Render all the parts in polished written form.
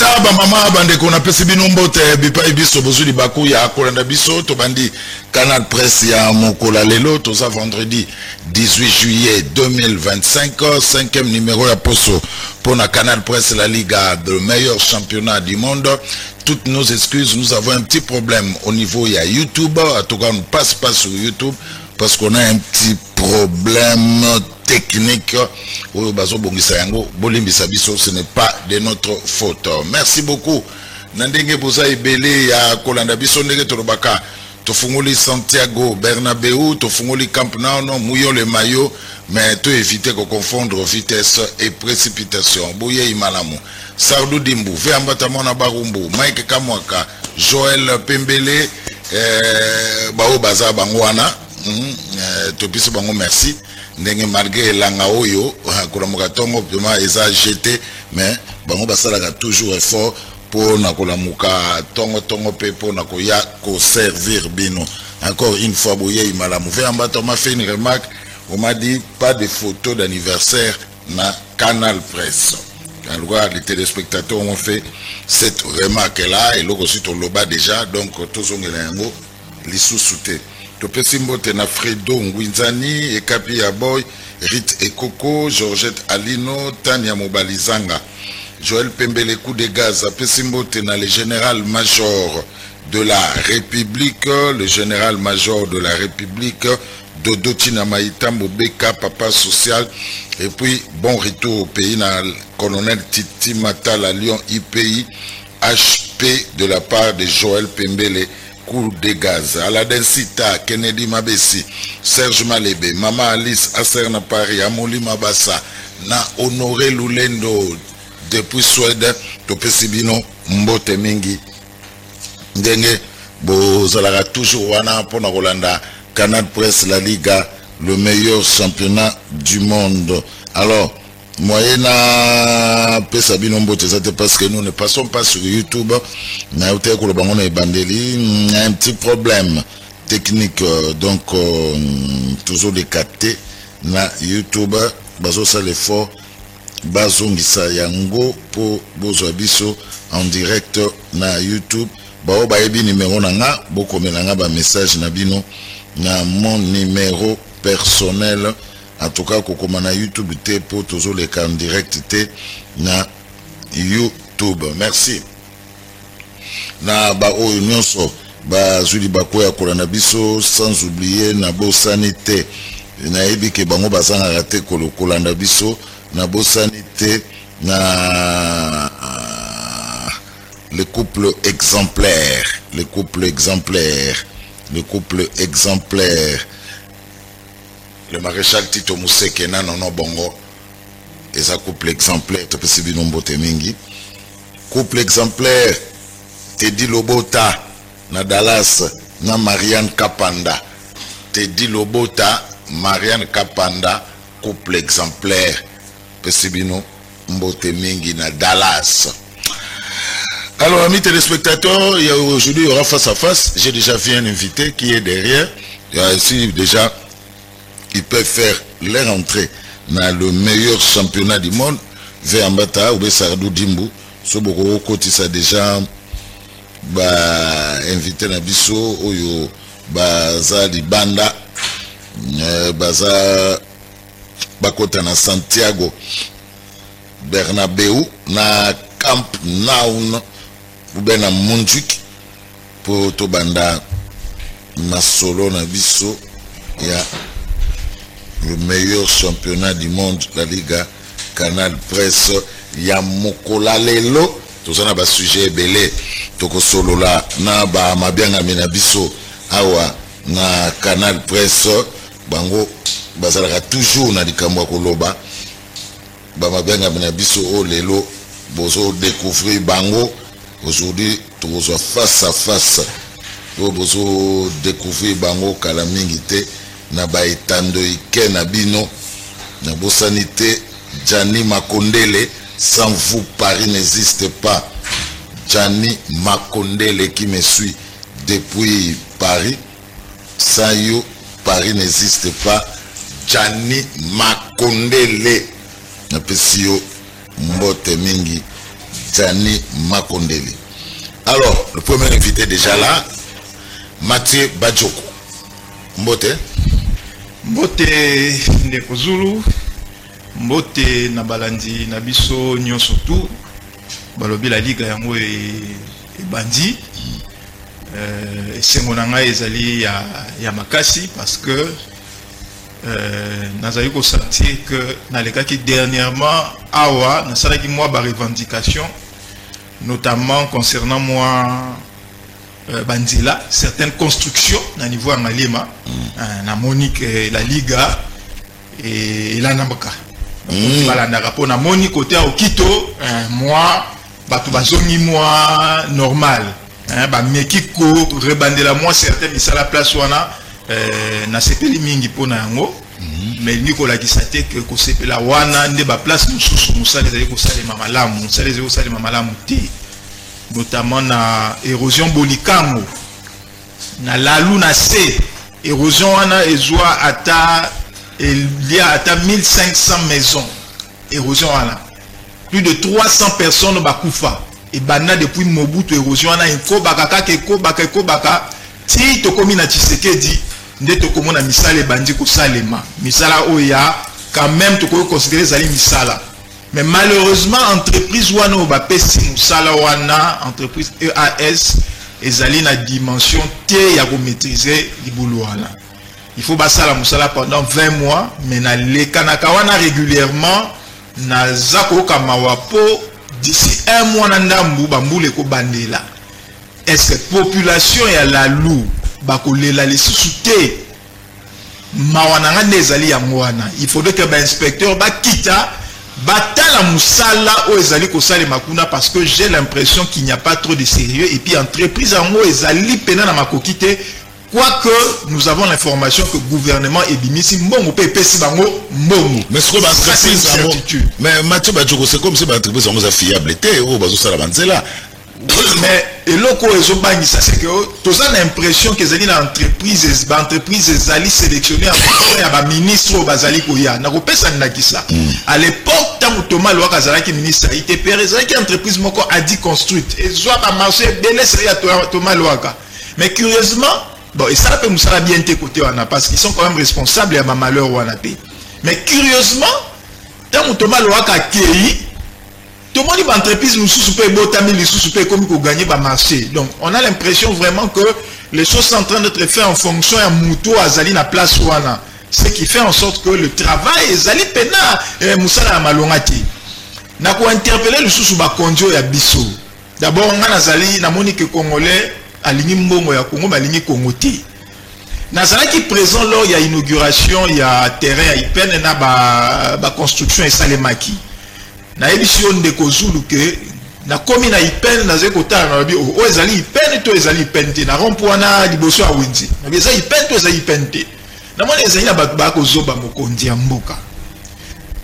Tata ba mama bande ko na pesi binombo te bipa ibiso bozuli baku ya kolanda biso to bandi Canal Presse ya mokola lelo to ça vendredi 18 juillet 2025 5e numéro ya poso pour na Canal Presse la Liga, le meilleur championnat du monde. Toutes nos excuses, nous avons un petit problème au niveau ya YouTube. En tout cas, on ne passe pas sur YouTube parce qu'on a un petit problème technique. Ce n'est pas de notre faute. Merci beaucoup. Nandenge boza ibele ya kolanda biso ndenge tolobaka tofungoli Santiago Bernabéu, tofungoli Camp Nou, mouillons le maillot, mais tout éviter de confondre vitesse et précipitation. Bouye imalamu. Sardou Dimbu, Veambata Mona Barumbu, Mike Kamwaka, Joël Pembele, Bao Baza Bangwana, Topisi Bango merci. Ndenge malgré langa oyo kolamuka tongo pema eza jeté mais bango basalaka toujours effort pour na kolamuka tongo pe pour na koya ko servir bino. Encore une fois boye imalamu Veamba Thomas fait une remarque, on m'a dit pas de photos d'anniversaire na Canal Presse. Alors les téléspectateurs ont fait cette remarque là et l'autre aussi on loba déjà donc tous on est ngo lisouté. Topesimbo tena Fredo Ngwinzani, Ekapi Aboy, Rit Ekoko, Georgette Alino, Tania Mobalizanga, Joël Pembele coup de gaz, Pesimbo tena le général-major de la République, le général-major de la République, Dodo Tina Maïtambo Beka, papa social, et puis bon retour au pays, na colonel Titi Matala Lyon IPI, HP de la part de Joël Pembele. Coup de gaz, Alain Sita, Kennedy Mabessi, Serge Malebe, Mama Alice, Aserna Paris, Amoli Mabassa, na Honoré Lulendo, depuis Suède, Topesibino, Mbote Mingi, Ndenge, Bozalara toujours wana pour Rolanda, Canal Presse, la Liga, le meilleur championnat du monde. Alors, moyena pesa binombo tezate parce que nous ne passons pas sur YouTube na uté ko bango na bandeli un petit problème technique donc toujours les capter na YouTube bazo ça l'effort bazongisa yango pour bozo biso en direct na YouTube bao ba yebi numéro nanga boko melanga ba message na bino na mon numéro personnel. En tout cas, comme na YouTube, pour toujours les cas en direct, na YouTube. Merci. Na ba o nyonso ba zuli bako ya kolanda biso sans oublier na bosanité. Na yebi ke bango bazanga raté kolanda biso na bosanité na le couple exemplaire, le couple exemplaire, le couple exemplaire. Le maréchal Tito Mousseke na nono bongo eza couple exemplaire to pesi binombo temingi couple exemplaire Teddy Lobota na Dallas na Marianne Kapanda Teddy Lobota Marianne Kapanda couple exemplaire pesi binombo temingi na Dallas. Alors amis téléspectateurs, aujourd'hui il y aura face à face. J'ai déjà vu un invité qui est derrière. Il y a ici déjà ils peuvent faire leur entrée dans le meilleur championnat du monde. Veambata ou Sardou Dimbu, Soboko Koti ça déjà invité na biso oyo baza libanda baza bakota na Santiago Bernabéu na Camp Nou ou ben na Montjuic pour to banda na solo na biso ya le meilleur championnat du monde, la Liga, Canal Presse, Yamokola Lelo, tout ça n'a pas sujet belé, toko solo là, na ba mabianga menabiso, awa, na Canal Presse, bango, bazalaka toujours na dikamwa koloba, ba mabianga menabiso, oh lelo, bozo découvrir bango, aujourd'hui, tout ça face à face, bozo découvrir bango, kalamingite, na baetando ike na bino na bosanité Gianni Makondele. Sans vous Paris n'existe pas. Gianni Makondele qui me suit depuis Paris, sans you Paris n'existe pas. Gianni Makondele na pesio mbote mingi Zani Makondeli. Alors, le premier invité déjà là, Mathieu Badjoko. Mbote. Mbote Ndeko Zulu. Mbote Nabalandi Nabiso Nyonso tout. Balobi la liga yango e bandi. Sengonanga ezali ya makasi parce que nazali ko sentir que na le cas qui dernièrement awa na sala ki moi ba revendication notamment concernant moi Banzila certaines constructions na niveau Angalema na Monique la Liga et la Nambaka voilà na rapport na Monique côté au Quito moi batu bazongi moi normal ba mekiko rebandela moi certaines misala place wana na sepeli mingi pona yango mais Nicolas Gisate que ko sepela wana nde ba place mususu musala ezali ko salema malamu musala ezali ko salema malamu te notamment na érosion bolikango na lalu na se érosion wana ezwa ata il y a ata 1500 maisons érosion wana plus de 300 personnes bakufa et bana depuis Mobutu érosion wana ko bakaka ko baka ti to komi na Tshisekedi nde to komona misala bandi ko salema misala oya quand même to ko considérer zali misala. Mais malheureusement, entreprise wana ba pesi musala wana entreprise EAS ezali na dimension te ya ko maîtriser libulu wana. Il faut basala musala pendant 20 mois mais na le kanaka wana régulièrement na zako kamawapo d'ici 1 mois na ndambu bambule ko bandela. Est-ce que population ya la lou ba ko lela les sous-té mawana ngande ezali ya mwana. Il faudrait que ba inspecteur ba kita batala musala o ezali ko sale makuna parce que j'ai l'impression qu'il n'y a pas trop de sérieux et puis entreprise en mo ezali pena na makokite quoique nous avons l'information que le gouvernement est bimisi mbongo pe pesi bango mbongo mais ce que entreprise mais Mathieu Badjoko c'est comme si entreprise en mo fiable té o bazo sala banzela mais et loko ezobani ça c'est que tous a l'impression que ezali na entreprise ezali sélectionné en fonction ya ba ministre o bazali ko ya na ko pesa ndakisa à l'époque tant Thomas Loaka azalaki ministre ITP ezalaki entreprise moko a dit construite et soit ba marché belé c'est ya Thomas Loaka mais curieusement bon et ça peut musala bien té côté wana parce qu'ils sont quand même responsables ya ba malheur wana pe mais curieusement tant Thomas Loaka kei tout le monde est entreprise nous sous-souper botami les sous-souper comme pour gagner ba marché. Donc on a l'impression vraiment que les choses sont en train d'être faites en fonction à Mouto Azali na place wana. Ce qui fait en sorte que le travail Azali pena musala malongati. Na ko interpeller le sous ba kondio ya biso. D'abord on a Azali na monique congolais alingi mbongo ya Congo balingi Congoti. Nazalaki présent lors il y a inauguration il y a terrain ya Ipene na ba construction et salemaki. Na émission de Kozulu que na komi na Ipene na zeko ta na bi o ezali Ipene to ezali Ipene na rompoana liboso a Wenzi na ezali Ipene to ezali Ipene na mona ezali na bato ba kozoba mokonzi ya mboka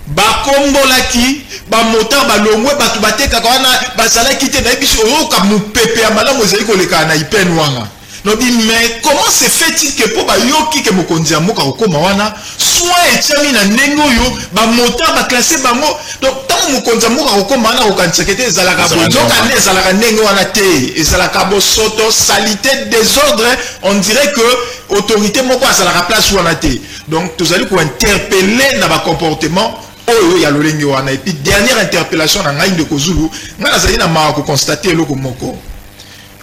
ba kombolaki ba mota ba longwe bato bateka kana bazalaki te na biso o ka mupepe ya malamu ezali koleka na Ipene wanga. Mais comment se fait-il que pour bayoki que mokonzi ya mboka kokoma wana soit etiami na nengo yo ba moteur ba classer bango donc tant mokonzi ya mboka kokoma wana kokansekete ezalaka bozoka ne ezalaka nengo wana te ezalaka bosoto salité désordre on dirait que autorité moko azalaka place wana te donc tozali ko interpeller na ba comportement oyo ya lolengi wana et puis dernière interpellation na ngai Ndeko Zulu ngana zali na ma ko constater loko moko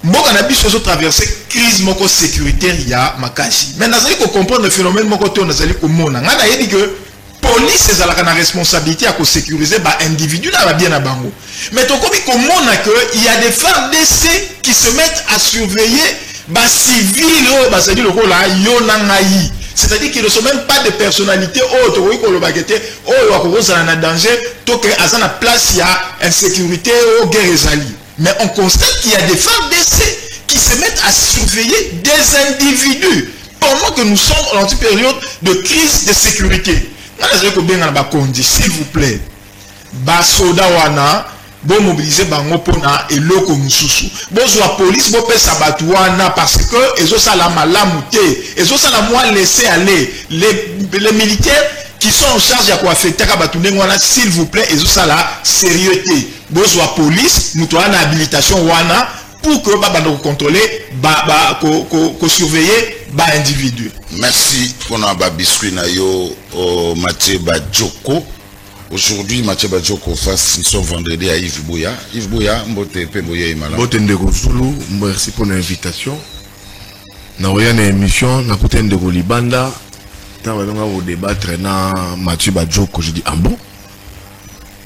mboka na biso zo traverser crise moko sécuritaire ya makasi mais nazali ko comprendre le phénomène moko to nazali ko mona ngana yebi que police ezalaka na responsabilité à ko sécuriser ba individu na ba bien na bango mais to komi ko mona que il y a des FARDC qui se mettent à surveiller ba civil o ba sadi loko la yo na ngai c'est-à-dire qu'ils ne sont même pas de personnalité autre oui ko lo bagete o ko kozala na danger to que azana place ya insécurité o guerre ezali. Mais on constate qu'il y a des FARDC qui se mettent à surveiller des individus pendant que nous sommes dans une période de crise de sécurité. S'il vous plaît, Basoda wana, bon mobiliser bango pona et loko mususu. Bon la police, bon pesa batouana parce que ils ont ça la malamouté, ils ont ça la moins laisser aller. Les militaires qui sont en charge à quoi affecter s'il vous plaît, ils ont ça la sérieuxté. bozwa police mutu ana habilitation wana pour que banda ko contrôler ko surveiller ba individu. Merci pour ba biscuit na yo Mathieu Badjoko. Aujourd'hui Mathieu Badjoko face nous sommes vendredi à Yves Bouya. Yves Bouya mbote pe Bouya imala. Mbote ndeko Zulu, merci pour l'invitation. Na oya na émission na kutende ko libanda. Tant on va débattre na Mathieu Badjoko, je dis ah bon.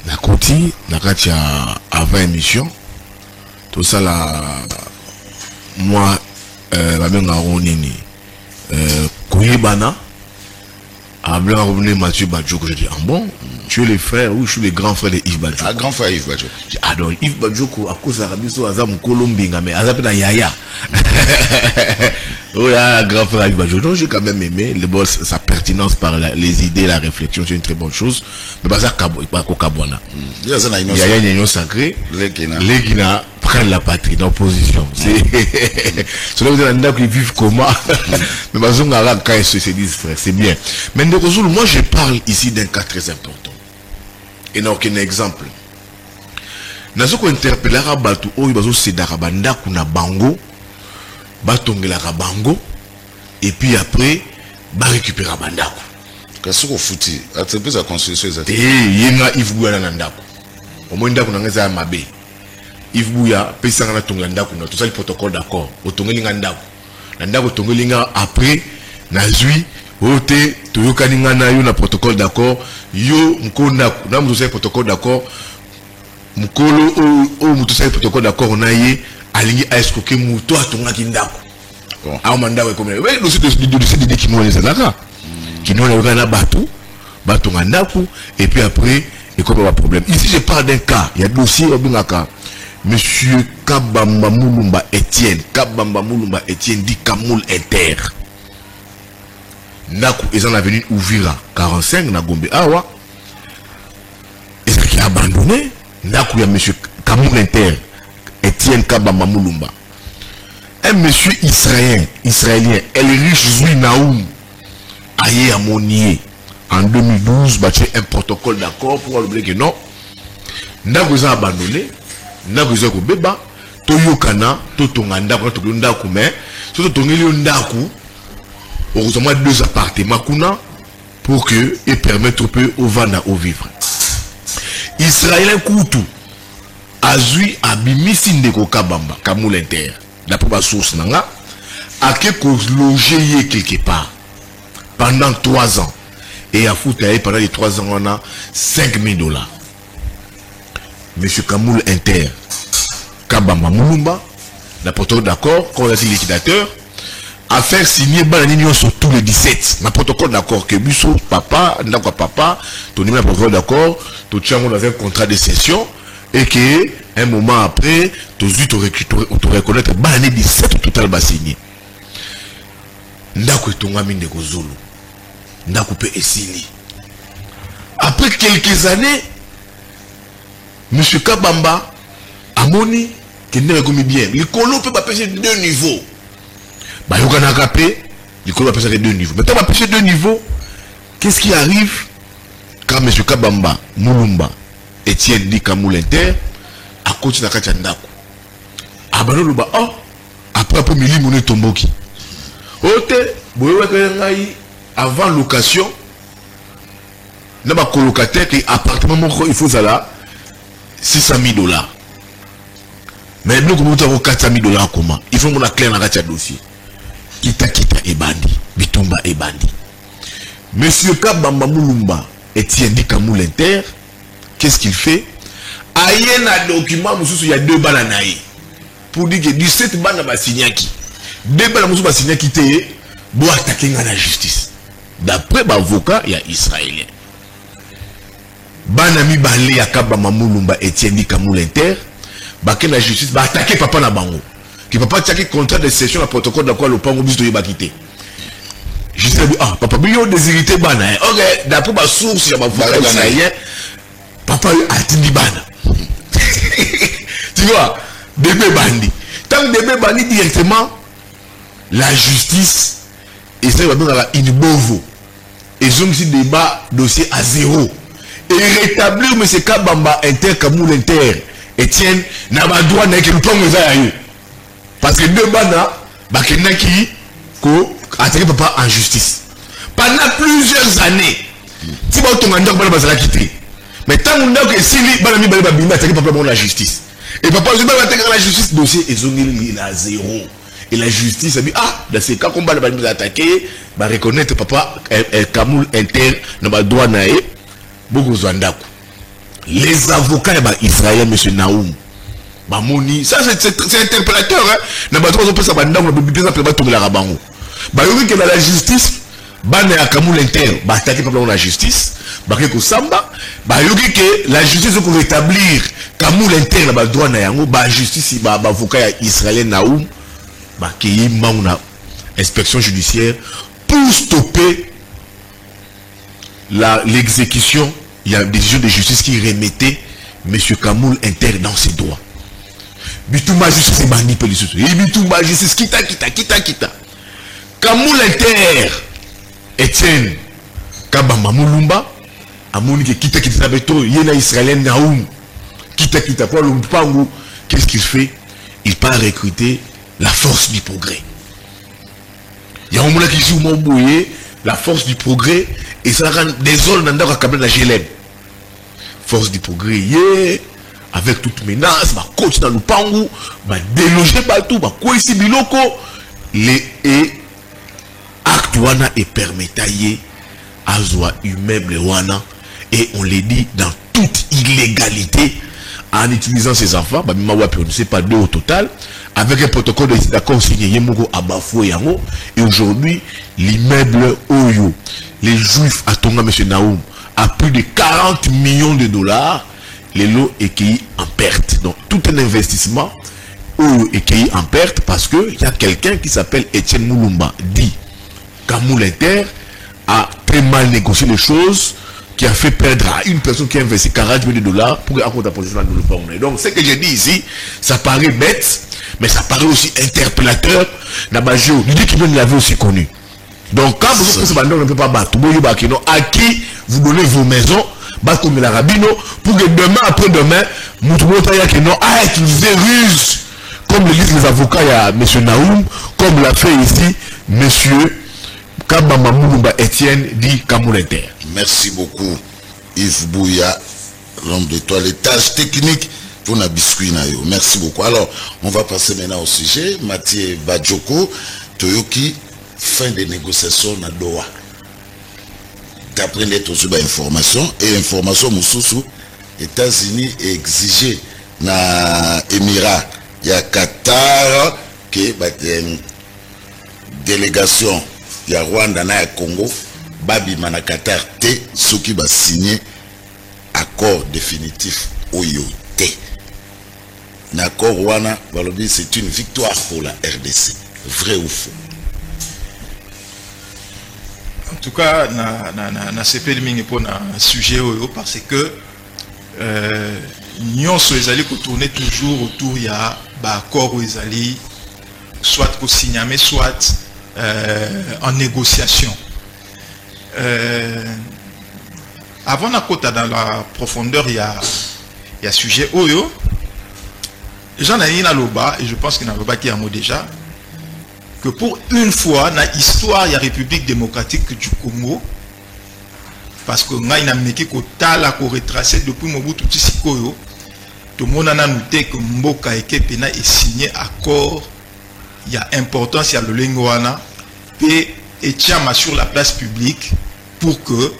Na koti na kati avant émission. Tout ça là moi la benga onini Kouyebana a bien revenu Mathieu Badjoko. Je dis ah bon, tu es le frère ou je suis le grand frère de Yves Badjoko. Ah, grand frère Yves Badjoko. Alors Yves Badjoko à cause de Arabiso Azam Colombinga mais Azam na Yaya. Oh là, grand frère Yves Badjoko. Donc j'ai quand même aimé le boss, sa pertinence par les idées, la réflexion, c'est une très bonne chose. Mais pas ça Kabwana. Il y a une union sacrée. Les Guinéens prennent la patrie d'opposition. C'est là où ils vivent comment. Mais quand ils se disent frère, c'est bien. Mais moi je parle ici d'un cas très important. Et n'a aucun exemple. Nazoko interpellara batu oyo bazo sedara banda kuna bango batongela bango et puis après ba récupérer bandako. Kasoko futi entreprise à construction ça. Yenga Yves Bouya na ndako. Omo ndako na ngeza mabe. Yves Bouya pesa ngana tonga ndako na tout ça le protocole d'accord. Otongeli ndako. Na ndako tongeli nga après na zui ote toyokani nga na yo na protocole d'accord yo mkonda na mzo protocole d'accord. Mukolo o mutu sai protocole d'accord na ye alingi escroquer mutu atonga kindako. Bon, a mandawe comme we dossier de kinole zalaka. Kinole na batu ngandako et puis après et comme pas problème. Ici je parle d'un cas, il y a dossier obingaka. Monsieur Kabamba Mulumba Etienne dit Kamoul Inter. Ndako est en avenue Ouvira 45 na Gombe Awa. Est-ce qu'il a abandonné? Ndako ya monsieur Kamoul Inter, Etienne Kabamba Mulumba. Un monsieur israélien, Elrich Zui Naoum, aïe à Monier, en 2012, bâti un protocole d'accord pour oublier que non. Ndako est abandonné, Ndako est beba, Toyokana, Totonga Ndako, Ndako, mais, surtout Tongeli Ndako, heureusement 2 appartements kuna pour que et permettre un peu au vanda au vivre. Israélien Koutou azui abimisi ndeko Kabamba Kamoul Inter d'après ma source nanga a logé quelque part pendant 3 ans et a foutu pendant les 3 ans on a $5,000. Monsieur Kamoul Inter Kabamba Mulumba la protocole d'accord quand on a dit liquidateur à faire signer Bananion sur tous les 17. Ma protocole d'accord que Busso, papa, Ndakwa papa, ton numéro protocole d'accord, tu tiens dans un contrat de cession et que un moment après, tu reconnaître Banani 17 total va signer. Ndakwa tonga mine ko Zulu. Ndakwa pe esili. Après quelques années, monsieur Kabamba amoni que ne regomi bien. Le colo peut pas pêcher 2 niveaux. Bah, il y a un capé, il y a 2 niveaux. Mais quand on va pêcher 2 niveaux, qu'est-ce qui arrive quand M. Kabamba, Mulumba, Etienne dit Kamoul Inter, à côté de la Kachandako. Ah, bah, non, oh, après, Mili Mouné Tomboki. Avant location, il y a un colocataire qui appartement, il faut ça $600,000. Mais nous, comme nous avons $400,000, comment? Il faut que nous la clé dans le dossier. Kita et bandi, Bitumba et bandi. Monsieur Kabamba Mulumba Etienne dit Kamoul Inter, qu'est-ce qu'il fait? Aïe un document, il y a 2 balles pour dire que 17 balles va signer qui 2 balles va signer qui pour attaquer la justice. D'après l'avocat, il y a Israélien. Banami balé ya Kabamba Mulumba Etienne dit Kamoul Inter, la justice va attaquer papa na bango. Qui papa tchaki contrat de cession à protocole d'accord le pango bis de yobakité. Je sais ah papa bio désirité bana. OK, d'après ma source ya avocat israélien, papa a tindi bana. Tu vois, bébé bandi. Tant bébé bandi directement la justice et ça va dans la inbovo. Et ont aussi débat dossier à 0 et rétablir monsieur Kabamba Inter Kamoul Inter Etienne n'a pas droit de le parce que deux bana qui attaqué papa en justice pendant plusieurs années. Si vous avez quitté, mais tant que si vous avez attaqué papa pour la justice, et papa vous avez attaqué la justice, dossier est à zéro. Et la justice a dit, dans ces cas, combat va nous attaquer, va reconnaître papa Kamoul Inter, n'a pas droit d'aller, beaucoup de les avocats Israël, M. Naoum, Bamoni, ça c'est interpellateur, n'a pas droit de faire ça, n'a pas tomber la rabango. Bah, il y a la justice, bah, il y a Kamoul Inter, bah, attaquer papa la justice, bah, il y a Samba, bah, il y a la justice pour rétablir Kamoul Inter, n'a pas droit d'aller, bah, justice, bah, avocat Israël Naoum, bah, qui y a une inspection judiciaire pour stopper l'exécution. Il y a une décision de justice qui remettait M. Kamoul Inter dans ses droits. Bitouma justice est bandit pour les sous. Et Bitouma justice kita. Kamoul Inter, Etienne Kabamba Mulumba, Amouni qui kita beto, Yena Israélien Naoum, kita pour l'Umpangu, qu'est-ce qu'il fait? Il part recruter la force du progrès. Il y a un moment qui joue Mombouye, la force du progrès, et ça rend des zones dans la GLM. Force du progrès, avec toute menace, ma coach dans le Pangou, ma déloger partout, ma quoi ici biloko, les actes wana et permettaillé à zoa immeuble wana, et on les dit dans toute illégalité, en utilisant ces enfants, on ne sait pas deux au total, avec un protocole d'accord signé Yemoko à Bafoué Yango, et aujourd'hui, l'immeuble Oyo, les juifs à Tonga, M. Naoum, à plus de 40 millions de dollars, les lots écueillis en perte. Donc, tout un investissement Oyo écueilli en perte parce qu'il y a quelqu'un qui s'appelle Etienne Mulumba, dit Kamoul Inter a très mal négocié les choses, qui a fait perdre à une personne qui a investi 40 millions de dollars pour avoir ta position dans le fond. Donc, ce que j'ai dit ici, ça paraît bête, mais ça paraît aussi interpellateur. Nabajou, l'idée qui vient de l'avait aussi connu. Donc, quand vous faites ce bandon, on ne peut pas battre. À qui vous donnez vos maisons, battre comme la rabino, pour que demain, après-demain, qu'ils faisait ruse, comme le disent les avocats, il y a M. Naoum, comme l'a fait ici, M. Kabamba Mulumba Etienne dit Kamoul Inter. Merci beaucoup Yves Bouya, l'homme de toilettage technique pour la biscuit. Merci beaucoup. Alors, on va passer maintenant au sujet. Mathieu Badjoko, Toyoki, fin des négociations à Doha. D'après les informations, et information Moussoussou, États-Unis exigé na Émirats, il y a Qatar, qui est une délégation. Il y a Rwanda na Congo, Babi Manakatar T, ceux qui va signer accord définitif Oyo T. L'accord Rwanda, c'est une victoire pour la RDC. Vrai ou faux? En tout cas, na CP mingi pour un sujet Oyo parce que nous sommes tourner toujours autour il y a accord où ils allaient soit pour signer mais soit en négociation. Avant la côte dans la profondeur, il y a sujet Oyo. J'en ai un loba et je pense qu'il y a un loba qui a mot déjà que pour une fois dans l'histoire il y a République démocratique du Congo parce que nous avons retracé depuis Mobutu Sese Seko tout le monde a noté que Mboka Ekepena est signé accord. Il y a importance, il y a le Lengoana, et tiens sur la place publique pour que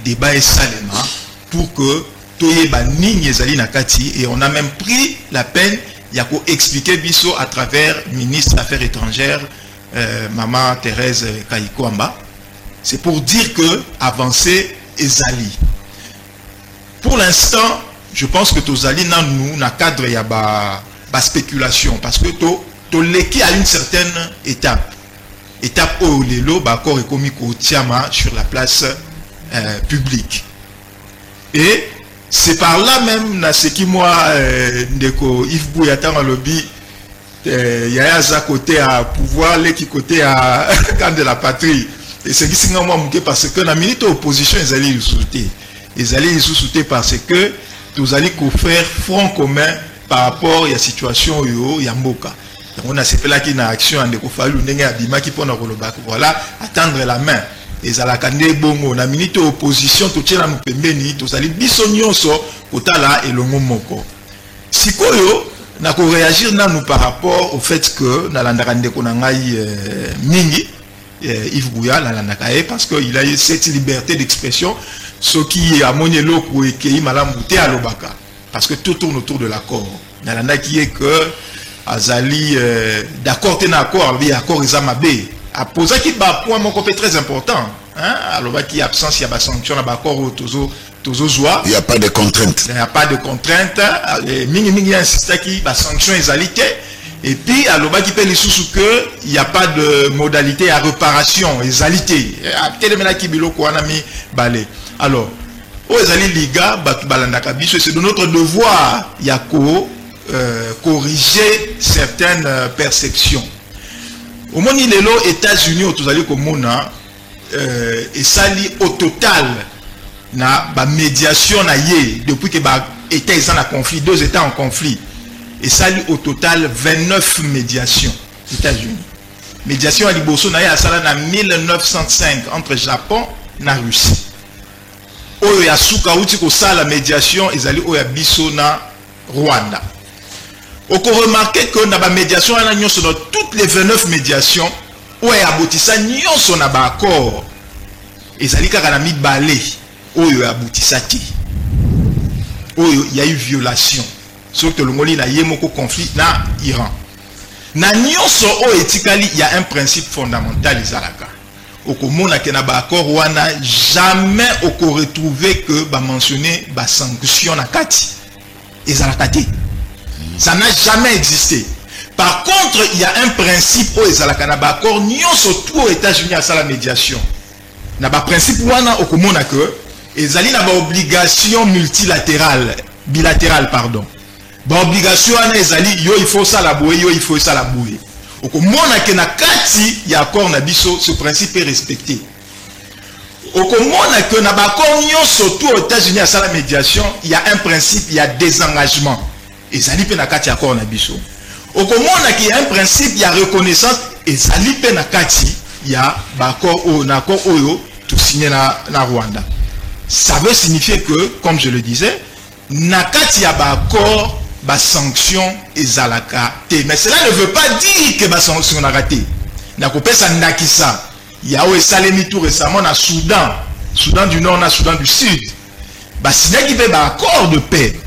débat est salement, pour que Toyeba Nigne Zali Nakati, et on a même pris la peine, il y a expliquer Bisso à travers ministre des Affaires étrangères, Maman Thérèse Kaïkoamba. C'est pour dire que avancer est Zali. Pour l'instant, je pense que Tozali nous na cadre il y a ba spéculation parce que l'équipe à une certaine étape où les lots accord est commis sur la place publique. Et c'est par là même ce qui moi ndeko Yves Bouya dans le lobby il y a à côté à pouvoir l'équipe côté à camp de la patrie et c'est qui sinon moi parce que la minute opposition ils allaient le soutenir parce que tous allez faire front commun par rapport à la situation yo ya mboka. Donc on a ces là qui na action en décofalu ndenge abima qui pona kolobaka voilà attendre la main ezalaka nde bongo na minute opposition to tshela mupembeni to sali biso nyonso kotala elongo moko sikoyo na ko réagir nanu par rapport au fait que na landaka ndeko na ngai mingi Yves Gouya la landaka parce que il a eu cette liberté d'expression ce qui a moni eloko ekei malamu te alobaka parce que tout tourne autour de l'accord na landa qui est que azali d'accord te na accord avec accord ezamabe a posé qui ba point mon côté très important hein alors qui absence il y a ba sanction na ba accord tozo joie il y a pas de contrainte il y a pas de contrainte mingi insiste qui ba sanction ezalité et puis alors qui peut les sous que il y a pas de modalité à réparation ezalité telemena ki biloko wana mi balé alors o ezali liga batu balandaka biso c'est de notre devoir ya ko corriger certaines perceptions. Au moins, il est là, États-Unis, et ça lit au total, na ba médiation na yé, depuis que ba États en conflit, 2 États en conflit, et ça lit au total 29 médiations, États-Unis. Médiation à Liboso na yé à ça na 1905 entre Japon et Russie. Oyo ya suka uti ko ça la médiation, ils allaient au Yabiso na Rwanda. On peut remarquer que dans la médiation, dans toutes les 29 médiations, où il y a aboutissa, nous avons un accord. Et ça dit qu'il y a mis balai, où il y a aboutissa, où il y a eu violation. Sauf que le Moli a eu un conflit dans l'Iran. Dans il y a un principe fondamental. Au moment où il y a un accord, on n'a jamais retrouvé que mentionner des sanctions. Et ça l'a caté. Ça n'a jamais existé. Par contre, il y a un principe où ils ont accord, surtout aux États-Unis à la médiation. Il y a un principe où ils ont une obligation multilatérale, bilatérale, pardon. Une obligation, il faut ça la bouer, il faut ça la bouer. Au moment où il y a accord, ce principe est respecté. Au moment où il y a accord, surtout aux États-Unis à la médiation, il y a un principe, il y a désengagement. Et ça li pe na kati accord na biso. Au comment il y a un principe, il y a reconnaissance et ça li pe na kati il y a accord au accord oyo tout signé na Rwanda. Ça veut signifier que comme je le disais, na kati ya ba accord ba sanction ezalaka te. Mais cela ne veut pas dire que ba sanction na raté. Na ko pesa ndakisa. Il y a au salemi tout récemment na Soudan du Nord na Soudan du Sud. Ba signé qui fait ba accord de paix.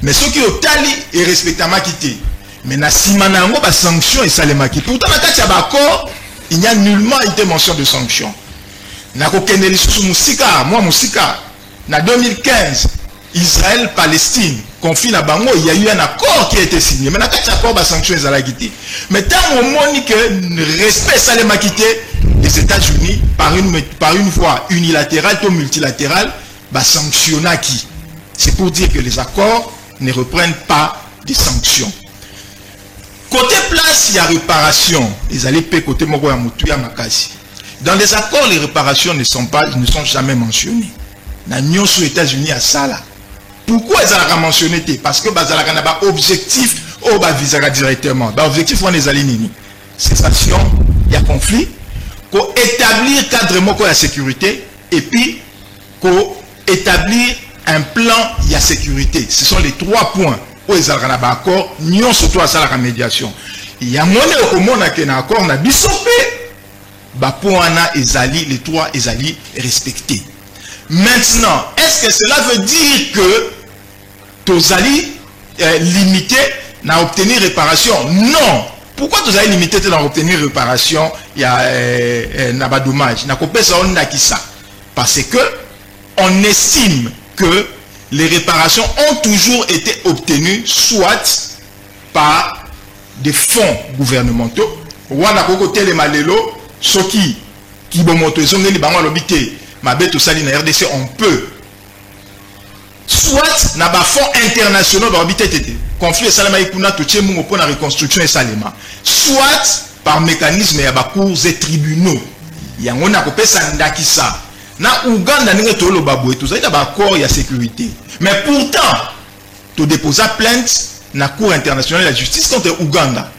Mais ceux qui ont tali et respectement quitté. Mais na simanango ba sanction et salemaki. Pourtant na kati ya accord, il n'y a nullement été mention de sanction. Na ko keneli sous musika, moi musika. Na 2015, Israël-Palestine, conflit na bango, il y a eu un accord qui a été signé. Mais na kati ya accord ba sanction et salemaki. Mais tant au moni que respect salemaki les États-Unis par une voie unilatérale ou multilatérale ba sanctionnaki. C'est pour dire que les accords ne reprennent pas des sanctions. Côté place, il y a réparation. Les alliés côté Moko ya Mutuya Makasi. Dans les accords, les réparations ne sont jamais mentionnées. Dans l'Union aux États-Unis à Sala. Pourquoi ils ont mentionné? Parce que Bazalaka n'a pas objectif au Bavizara directement. L'objectif, on est allé nini. Cessation, il y a conflit. Pour établir cadre Moko la sécurité. Et puis, pour établir un plan, il y a sécurité. Ce sont les 3 points où ils ont un accord, nous surtout à la médiation. Il y a monnaie au monde qui a un accord, on a bisopé. Les 3 ezali respectés. Maintenant, est-ce que cela veut dire que Tozali limité à obtenir réparation? Non. Pourquoi Tozali limité à obtenir réparation? Il y a pas dommage. Parce que on estime que les réparations ont toujours été obtenues soit par des fonds gouvernementaux. Rwanda côté les malelo, ceux qui bomoto ils ont les bango l'obité, ma bête au sali na RDC on peut. Soit na ba fonds internationaux d'obité tété. Conflit salama ikuna to tchemu pour la reconstruction et salema. Soit par mécanisme ya ba cours et tribunaux. Yango na kopesa ndakisa. Na Ouganda n'est pas tout ça, il y a un accord, il y a sécurité. Mais pourtant, tu déposes plainte, na Cour internationale de la justice contre Ouganda.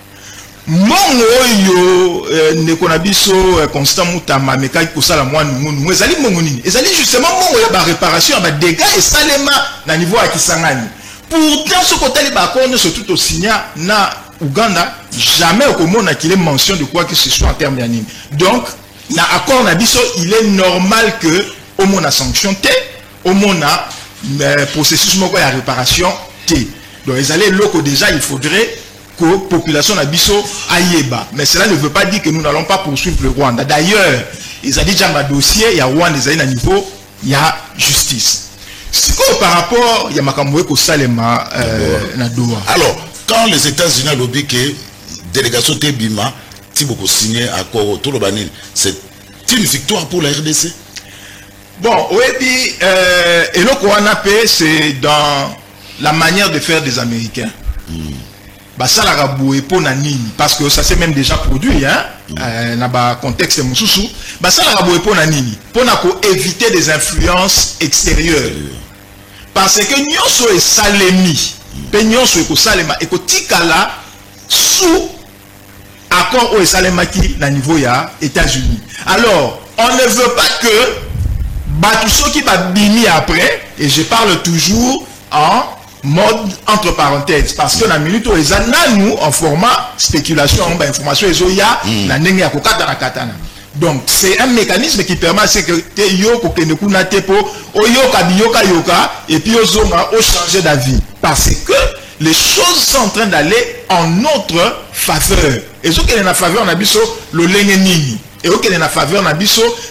Mongo yo nekona biso Constant Mutamba meka kosala mwa nungu ezali mongo nini ezali justement mongo ya ba réparation ba dégâts et salema na niveau ya Kisangani. Pourtant ce côté ba konne surtout au signa na Ouganda jamais au komona qu'il est mention de quoi que ce soit en termes ya nini. Donc na accord na biso il est normal que au mona sanction té au mona processus moko ya réparation té. Donc ils allaient loko déjà il faudrait que la population d'Abisso aïeba. Mais cela ne veut pas dire que nous n'allons pas poursuivre le Rwanda. D'ailleurs, ils ont déjà un dossier, il y a Rwanda, il y a un niveau, il y a justice. C'est quoi par rapport, il y a Makamoué Kosalema Nadoa. Alors, quand les États-Unis ont dit que la délégation Tebima, si beaucoup signé accord autour de Banil, c'est une victoire pour la RDC? Bon, oui, puis, et le Kouanape, c'est dans la manière de faire des Américains. Ça la raboué pour nani parce que ça s'est même déjà produit dans le contexte mususu ça la raboué pour nani pour éviter des influences extérieures parce que nyonso est salemi pe nyonso est salema et que tikala sous accord au salema qui na niveau ya États-Unis. Alors on ne veut pas que batuso qui va bini après et je parle toujours en mode entre parenthèses parce que la minute où ils nous en format spéculation information donc c'est un mécanisme qui permet à ce que et puis au changer d'avis parce que les choses sont en train d'aller en notre faveur et ce qui est en faveur le lengenini et ce qui est en faveur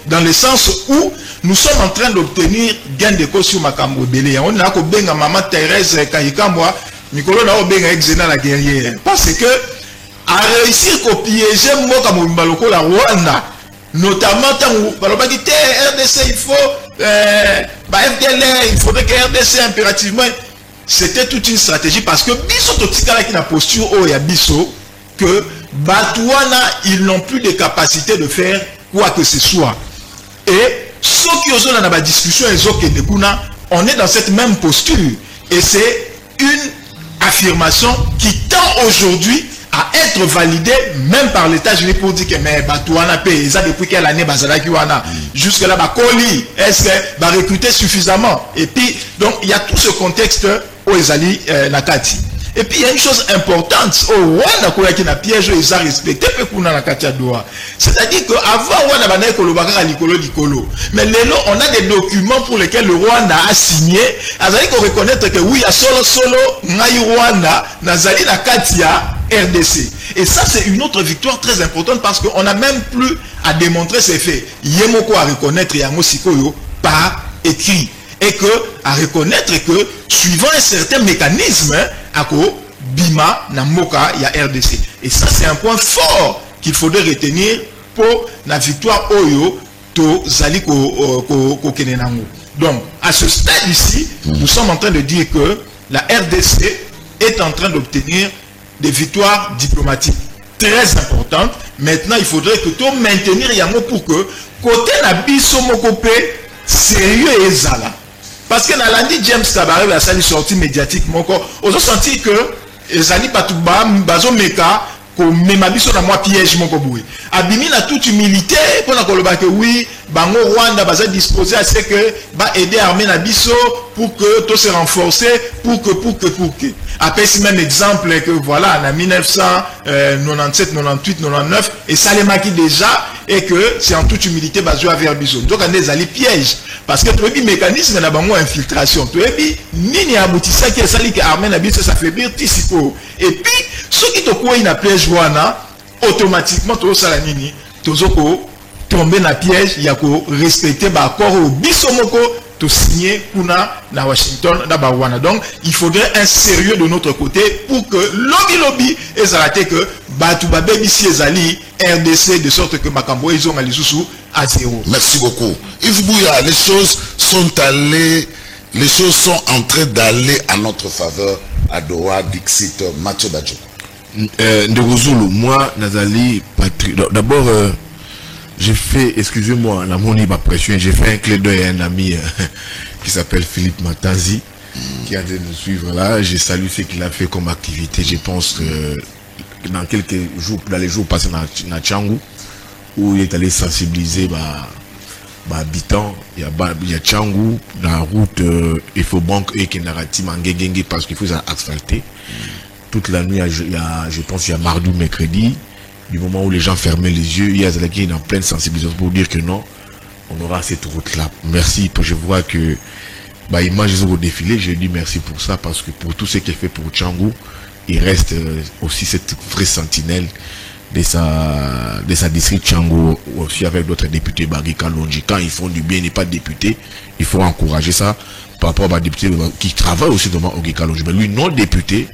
dans le sens où nous sommes en train d'obtenir gain de cause sur Makambo Belé. On a benga maman Thérèse Kayikamwa, Mikolo na benga exena la guerrière. Parce que à réussir à piéger moi comme Maloko la Rwanda, notamment tant balobaki RDC il faut FDLR, il faudrait que RDC impérativement. C'était toute une stratégie parce que biso totikala qui na posture au ya biso que Batouana ils n'ont plus de capacité de faire quoi que ce soit. Et ceux qui osent dans la discussion, on est dans cette même posture. Et c'est une affirmation qui tend aujourd'hui à être validée même par l'État-Unis pour dire que mais Batouana paye ça depuis quelle année jusque là Koli est-ce que va recruter suffisamment et puis donc il y a tout ce contexte où Ezali Nakati. Et puis il y a une chose importante, au Rwanda qui n'a piège ils ont respecté c'est-à-dire qu'avant mais on a des documents pour lesquels le Rwanda a signé, il faut reconnaître que oui, il y a solo Rwanda, Nazali Nakatia RDC. Et ça c'est une autre victoire très importante parce qu'on n'a même plus à démontrer ces faits. Yemoko à reconnaître Yango Sikoyo par écrit. Et que à reconnaître que suivant un certain mécanisme Bima Namoka il y a RDC et ça c'est un point fort qu'il faudrait retenir pour la victoire Oyo to Zali ko Kenenango. Donc à ce stade ici nous sommes en train de dire que la RDC est en train d'obtenir des victoires diplomatiques très importantes. Maintenant il faudrait que tout maintenir Yango pour que côté Nabiso Mokope sérieux et Zala. Parce que dans l'année James Kabaré a sali sortie médiatique, on a senti que Ezali Patouba, Bazo Meka, comme Memabiso dans moi piège mon koboué. Abimi na toute humilité pour la koloba que oui, Bango Rwanda va disposer à ce que va aider l'armée Nabiso pour que tout se renforce, pour que. Après ce même exemple que voilà, en 1997, 98, 99, et Salemaki déjà, et que c'est en toute humilité basé à Verbiso. Donc on a des pièges. Parce que tu as dit mécanisme n'a pas infiltration. Tu as dit nini aboutissa qui est sali que l'armée Nabiso s'affaiblir tisipo. Et puis ceux qui te croient une piège automatiquement tu as nini, tu as tombé dans piège, il y a respecter l'accord au bisomoko. Signé Kuna na Washington na Bawana. Donc il faudrait un sérieux de notre côté pour que lobby et arrêter que Batouba Bebisi Ezali RDC de sorte que Makambo ils ont à l'issue à zéro. Merci beaucoup. Yves Bouya, les choses sont en train d'aller à notre faveur à Doha, Dixit, Mathieu Badjo. Ndegozulu, moi Nazali Patrick. D'abord j'ai fait, excusez-moi, la monie m'a pression, j'ai fait un clé d'œil à un ami qui s'appelle Philippe Matanzi. qui a de nous suivre là. Je salue ce qu'il a fait comme activité. Je pense que dans quelques jours, dans les jours passés dans Tchangou, où il est allé sensibiliser habitants, il y a Tchangou, dans la route Efobank et Kenarati Mangengenge, parce qu'il faut asphalter. Toute la nuit, je pense qu'il y a mardi ou mercredi, du moment où les gens fermaient les yeux, il y a qui est en pleine sensibilisation pour dire que non, on aura cette route-là. Merci, je vois que images au défilé, je dis merci pour ça, parce que pour tout ce qui est fait pour Tchangou, il reste aussi cette vraie sentinelle de sa district Tchangou, aussi avec d'autres députés Barika Longi. Quand ils font du bien, il n'est pas député, il faut encourager ça par rapport à député qui travaille aussi devant Ogika Longi. Mais lui, non député,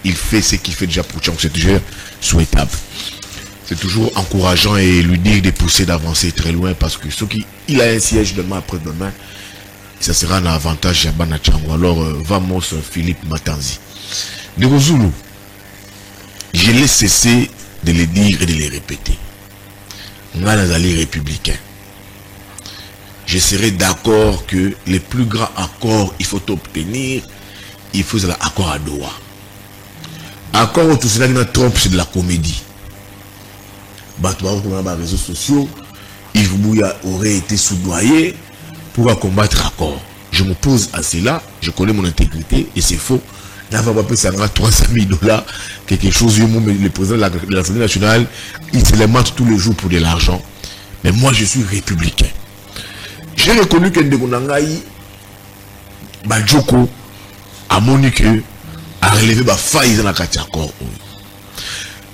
il fait ce qu'il fait déjà pour Tchangou, c'est toujours souhaitable. C'est toujours encourageant et lui dire de pousser d'avancer très loin, parce que ce qui il a un siège demain après-demain, ça sera un avantage à Bana Tchangou. Alors, vamos Philippe Matanzi. De Rozoulou, je l'ai cessé de le dire et de le répéter. Nous allons aller républicains. Je serai d'accord que les plus grands accords, il faut obtenir, il faut l'accord à Doha. Accord où tout cela dans Trump, c'est de la comédie. Les réseaux sociaux, Yves Bouya aurait été soudoyé pour combattre accord. Je me pose à cela, je connais mon intégrité et c'est faux. Là, on va pas payer $300 000, quelque chose, le président de l'Assemblée nationale, il se les mate tous les jours pour de l'argent. Mais moi, je suis républicain. J'ai reconnu que Ndegonangaï, Badjoko, a Monique, a relevé ma faille dans la accord.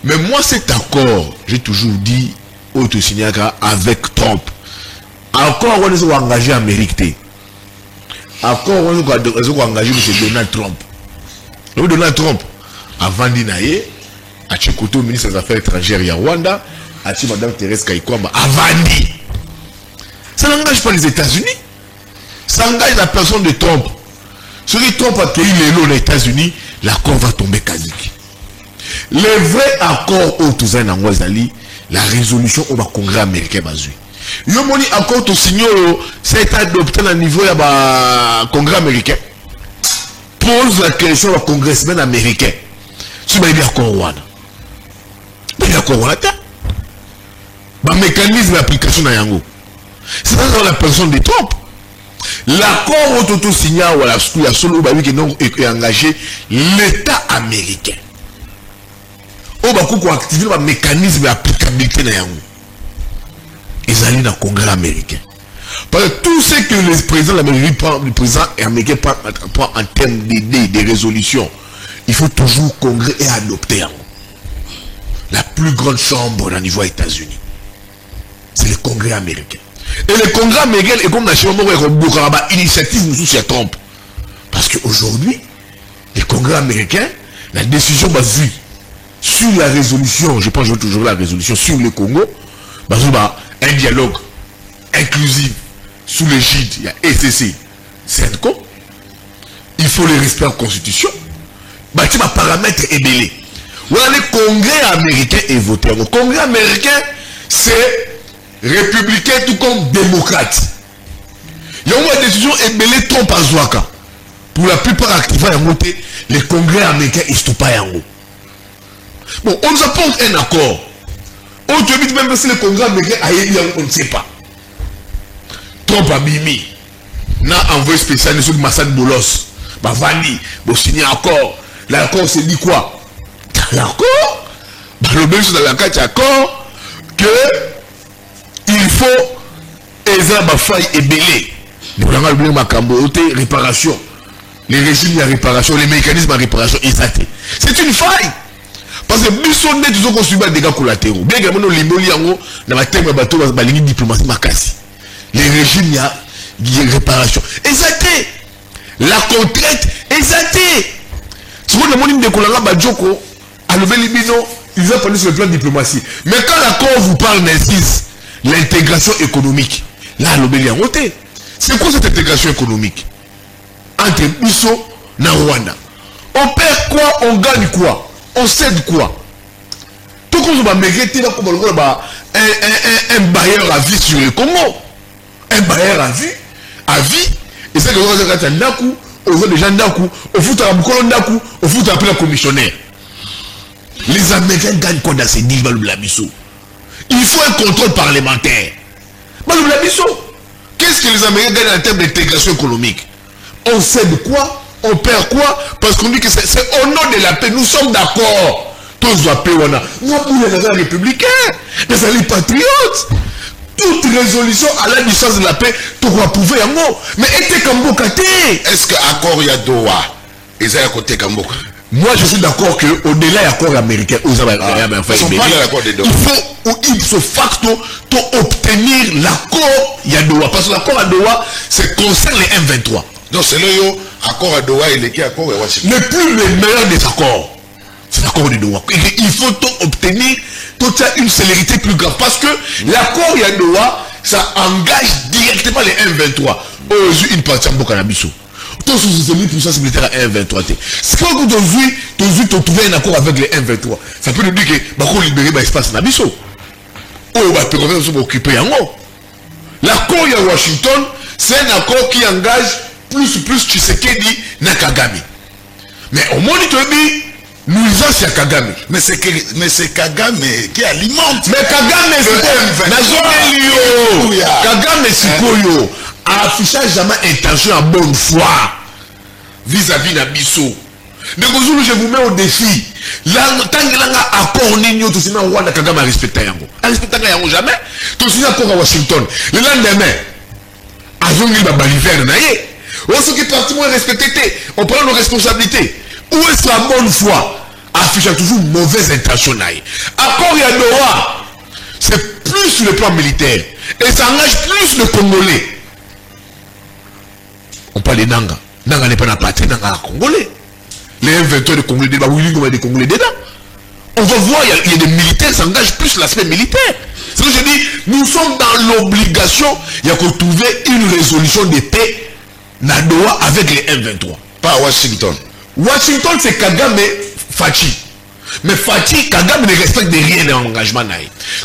Mais moi, cet accord, j'ai toujours dit, avec Trump, accord, on est engagé en mérité. Accord, on est engagé M. Donald Trump. Donald Trump, avant d'inaye, a Tchekoto, ministre des Affaires étrangères, à Rwanda, a Mme Thérèse Kayikwamba, avant d'y. Ça n'engage pas les États-Unis. Ça engage la personne de Trump. Ce qui Trump a accueilli les lots aux États-Unis, l'accord va tomber quasi. Le vrai accord au Touzan Nangwazali, la résolution au Congrès américain basé. Yomoni accord au signal, c'est adopté à niveau du Congrès américain. Pose la question au congressman américain. Si il y a accord Rwanda. Il y a accord Rwanda. Le mécanisme d'application dans Yango. C'est dans la personne de Trump. L'accord au tout signal ou la solo qui est engagé l'État américain. On va activer le mécanisme d'applicabilité dans Yango. Ils allaient dans le Congrès américain. Parce que tout ce que le président américain prend en termes d'idées, de résolutions, il faut toujours Congrès et adopter. La plus grande chambre au niveau des États-Unis, c'est le Congrès américain. Et le Congrès américain est comme la chambre qui initiative sous Trump. Parce qu'aujourd'hui, le Congrès américain, la décision basée sur la résolution, je pense que je veux toujours la résolution sur le Congo, un dialogue inclusif sous l'égide, il y a ECC, CENCO, il faut le respect en constitution, il y a un paramètre ébélé. Voilà, le Congrès américain est voté. Le Congrès américain, c'est républicain tout comme démocrate. Il y a une décision ébélée Trump à Zouaka. Pour la plupart actifs à voter, le Congrès américain est stoppé à Yango. Bon, on nous apporte un accord. On te dit même si le Congrès américain a élu, on ne sait pas. Trump a bimi. N'a envoyé spécial sur Massan Bolos. Bah, Vani, bon, signer un accord. L'accord, c'est dit quoi? L'accord? Bah, le même dans la carte accord que il faut exemple faille et belé. Nous avons oublié ma cambote, réparation. Les régimes de réparation, les mécanismes de réparation, c'est une faille. Parce que Bissonne, tout ce qu'on subit des dégâts collatéraux. Bien que nous l'immobilier, dans la terre de bateau, dans la ligne diplomatique, les régimes de réparation. Exacté. La contrainte, exacté. Si vous avez dit que Badjoko, à lever les binômes, ils ont parlé sur le plan diplomatique. Mais quand l'accord vous parle d'insiste, l'intégration économique, là, l'obélier en côté. C'est quoi cette intégration économique? Entre Bissot et Rwanda. On perd quoi? On gagne quoi? On cède quoi? Tout comme on va mériter un bailleur à vie sur le Congo. Un bailleur à vie, et c'est que vous avez un coup, aux autres gens d'aku, au foot à Mukolo d'aku, au foot à la commissionnaire. Les Américains gagnent quoi dans ces deals, Balou-Blabisso? Il faut un contrôle parlementaire. Balou-Blabisso, qu'est-ce que les Américains gagnent en termes d'intégration économique? On sait de quoi? On perd quoi? Parce qu'on dit que c'est au nom de la paix. Nous sommes d'accord. Tous la paix, on a. Nous, les républicains, les patriotes. Toute résolution à la licence de la paix, tu vas pouvoir y aller. Mais était Kamboka. Est-ce que l'accord y a Doha? Ils ont à côté Kamboka. Moi, je suis d'accord qu'au-delà de l'accord américain, il faut, ipso facto, obtenir l'accord à Doha. Parce que l'accord à Doha, c'est concerne les M23. Non, c'est le accord à Doha et les accords à Washington. Le meilleur des accords, c'est l'accord de Doha. Il faut obtenir une célérité plus grave. Parce que l'accord à Doha, ça engage directement les M23. Une partie en Bokanabiso. Tous les puissances militaires à M23. Ce que vous avez trouvé un accord avec les M23, ça peut nous dire que vous libérer l'espace Nabiso. Ou vous occuper en haut. L'accord à Washington, c'est un accord qui engage plus Tshisekedi na Kagame. Mais au moins nous c'est à Kagame. Mais c'est Kagame qui alimente. Mais Kagame c'est Kagame Sikoyo a affiché jamais intention à bonne foi vis-à-vis d'Abisso. De Gozulu, je vous mets au défi. Là, tant que l'on a accord Nino, tout sinon Rwanda Kagame a respecté Yango. A respecté Yango jamais. Tout sinon accord à Washington. Le lendemain, à Zongi Babaliver naïe. Ceux qui pratiquement respecté, on prend nos responsabilités. Où est-ce la bonne foi affiche toujours mauvaise intention? Accord à Doha, c'est plus sur le plan militaire. Et ça engage plus le Congolais. On parle de Nanga. Nanga n'est pas la patrie, Nanga est Congolais. Les M23 de Congolais, des Congolais dedans. On va voir, il y a des militaires, ça engage plus l'aspect militaire. C'est ce que je dis, nous sommes dans l'obligation, il y a que trouver une résolution de paix na Doha avec les M23. Pas à Washington. Washington, c'est Kagame Fachi. Mais Fachi, Kagame ne respecte de rien dans l'engagement.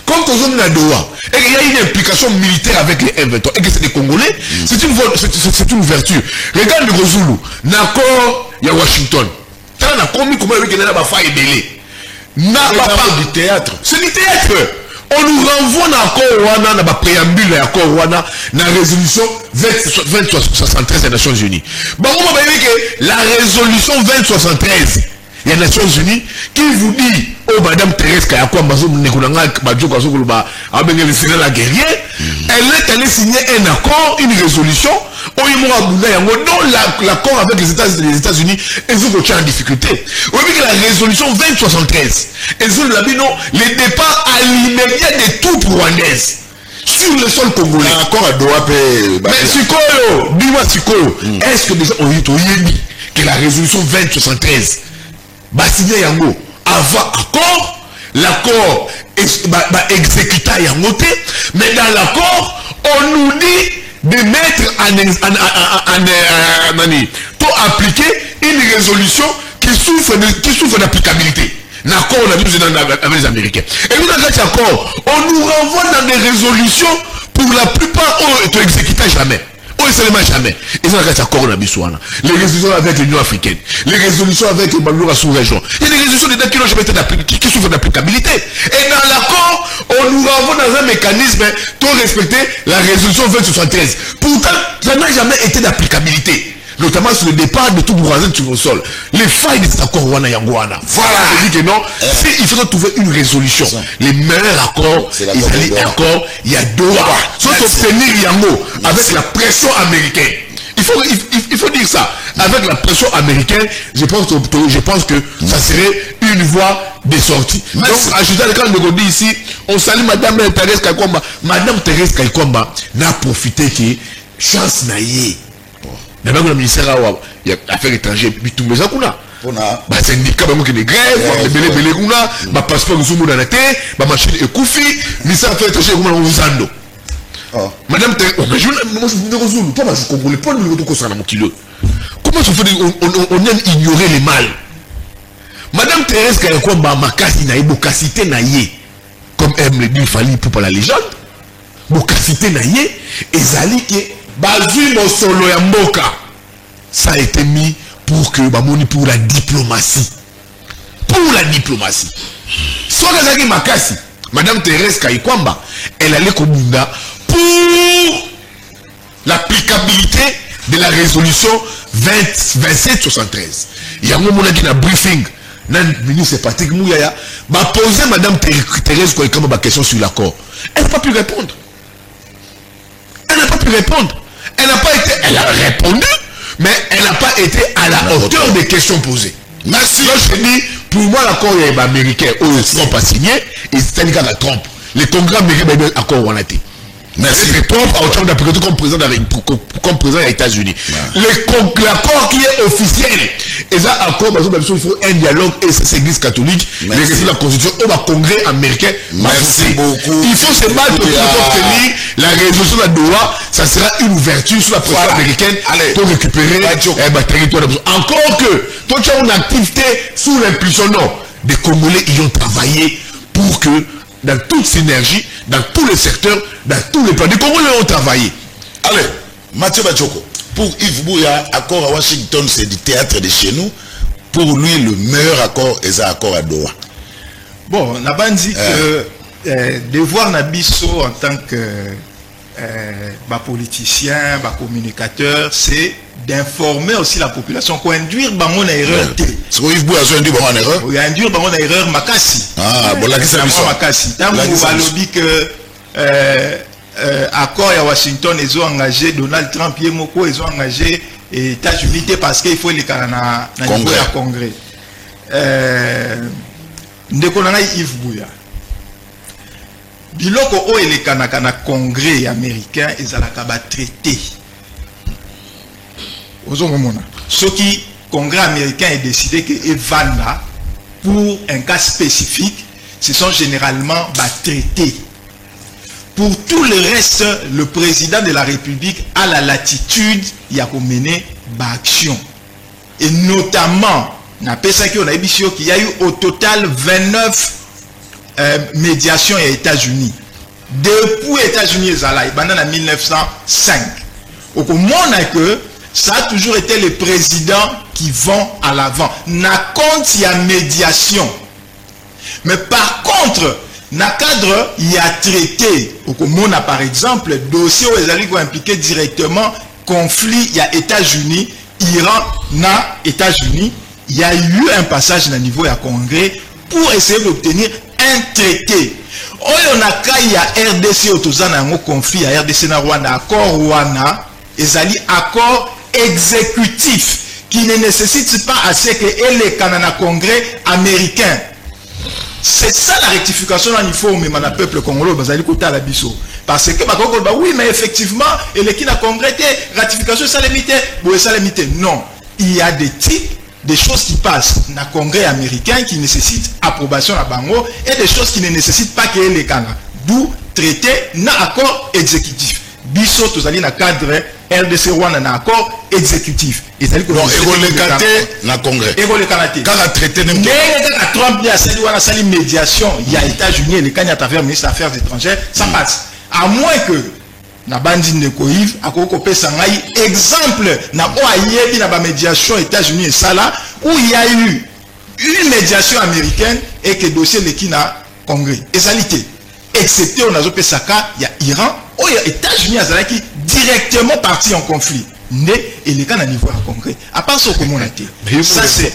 Comme on est à Doha, et il y a une implication militaire avec les M23, et que c'est des Congolais, c'est une ouverture. Regarde le Gozulu, l'accord, il y a Washington. T'as un accord, comment il y a un faille délai. C'est du théâtre. C'est du théâtre. On nous renvoie dans l'accord Rwanda, dans le préambule de l'accord Rwanda, dans la résolution 2073 des Nations Unies. Bon, on va dire que la résolution 2073 des Nations Unies, qui vous dit, oh, Madame Thérèse Kayakwamba, la guerrière, elle est allée signer un accord, une résolution, dont l'accord avec les États-Unis est en difficulté. On dit que la résolution 2073, les départs à l'immédiat des troupes rwandaises sur le sol congolais. L'accord à Doha. Mais Sikoyo, dis-moi Sikoyo, est-ce que déjà on dit que la résolution 2073 va signer Yango avant accord, l'accord exécuta Yango, mais dans l'accord, on nous dit de mettre pour appliquer une résolution qui souffre d'applicabilité. L'accord, on a vu avec les Américains. Et nous, dans cet accord, on nous renvoie dans des résolutions, pour la plupart, on ne exécute jamais. On ne seulement jamais. Et ça, c'est accord, on a vu les résolutions avec l'Union africaine, les résolutions avec le Bangoura sous-région. Il y a des résolutions dedans qui souffrent d'applicabilité. Et dans l'accord, on nous renvoie dans un mécanisme pour respecter la résolution 2073. Pourtant, ça n'a jamais été d'applicabilité. Notamment sur le départ de tout voisin sur le sol. Les failles de cet accord Wana Yangwana. Voilà, je dis que non, il faut trouver une résolution. Les meilleurs accords, il y a Doha. Sauf obtenir Yango avec la pression américaine. Il faut dire ça. Avec la pression américaine, je pense que ça serait une voie de sortie. Donc, ajoutant le cas de Gondi ici, on salue Madame Thérèse Kayikwamba. Madame Thérèse Kayikwamba n'a profité que chance naïe. D'abord, le ministère des Affaires étrangères, tout le monde a syndicat qui est grève, les belés kuna, ma passeport qui sont dans la tête, ma machine est koufi, ministère des Affaires étrangères qui est zando. Madame Thérèse, moi je ne comprends pas le truc concernant mon kilo. Comment on aime ignorer les mal? Madame Thérèse Kayikwamba makasi na bokasité na ye, comme aime le dire Fally pour la légende, bokasité na ye, ezali ke bazui mosolo ya mboka. ça a été mis pour que pour la diplomatie. Pour la diplomatie. Sokazaki Makasi, Madame Thérèse Kaikwamba, elle allait au Bunda pour l'applicabilité de la résolution 2773. Il y a un moment qui a un briefing. Le ministre Patrick Mouyaya va poser Madame Thérèse Kaikwamba ma question sur l'accord. Elle n'a pas pu répondre. Elle n'a pas pu répondre. Elle n'a pas été. Elle a répondu, mais elle n'a pas été à la hauteur des questions posées. Merci. Là, je dis, pour moi, l'accord américain, où Trump a signé, et c'est un gars de Trump. Le Congrès américain a un accord où on a été. Merci. Trump a autant d'application comme président des États-Unis. L'accord qui est officiel, et ça, accord, il faut un dialogue et c'est l'église catholique, les la constitution, au Congrès américain. Merci beaucoup. Il faut se battre pour obtenir la résolution de la Doha. Ça sera une ouverture sur la pression américaine pour récupérer le territoire. Encore que, toi, tu as une activité sous l'impulsion, non. Des Congolais, ils ont travaillé pour que, dans toute synergie, dans tous les secteurs, dans tous les plans, les Congolais ont travaillé. Allez, Mathieu Bachoko, pour Yves Bouya, accord à Washington, c'est du théâtre de chez nous. Pour lui, le meilleur accord est l'accord à Doha. Bon, on a dit que devoir Nabiso en tant que politicien, communicateur, c'est d'informer aussi la population pour induire mon erreur. C'est quoi Yves Bouya a induit mon erreur? Oui, induire mon erreur Makasi. Ah, bon, là, qui s'est mis Makasi. Tant que vous avez dit que accord à Washington, ils ont engagé Donald Trump, ils ont engagé les États-Unis parce qu'il faut les Canada dans le Congrès. Nous avons Yves Bouya. Biloko o ele kana Congrès américain ezalaka traité. Ozomona. Ce qui Congrès américain est décidé que Evanda pour un cas spécifique, ce sont généralement traités. Pour tout le reste, le président de la République a la latitude il y a mener action. Et notamment, on a qu'il y a eu au total 29 médiation aux États-Unis. Depuis les États-Unis, en 1905. Au monde que ça a toujours été les présidents qui vont à l'avant. Na compte il y a médiation. Mais par contre, na cadre il y a traité. Au monde par exemple, dossier où ils ont impliqué directement conflit il y a États-Unis, Iran, na États-Unis. Il y a eu un passage à niveau à Congrès pour essayer d'obtenir un traité. On a il y a RDC autozana un conflit à RDC na Rwanda accord Rwanda ezali accord exécutif qui ne nécessite pas assez que les Canada Congrès américain. C'est ça la rectification dans niveau mais le peuple congolais bazali kota la biso parce que oui mais effectivement et les qui na Congrès ratification ça limité bon ça limité non il y a des types des choses qui passent dans le Congrès américain qui nécessitent approbation à Bango et des choses qui ne nécessitent pas qu'il y ait les Canada. D'où traité dans accord exécutif. Biso tozali na cadre RDC Rwanda na accord exécutif. Non, égolégaté na Congrès. Égolégaté. Quand la traité n'est pas. Trump a sali wana sali médiation. Il y a États-Unis et les Canadiens à travers le ministre des Affaires étrangères. Ça passe. À moins que na bandi ndeko Yves akoko pesa ngai exemple na oyebi na ba médiation États-Unis et ça là où il y a eu une médiation américaine et que dossier le qui na Congrès ezalité excepté on a zo pesaka il y a Iran où il y a États-Unis azalaki directement parti en conflit né et les cas na niveau à Congrès à part ce comment on a été ça c'est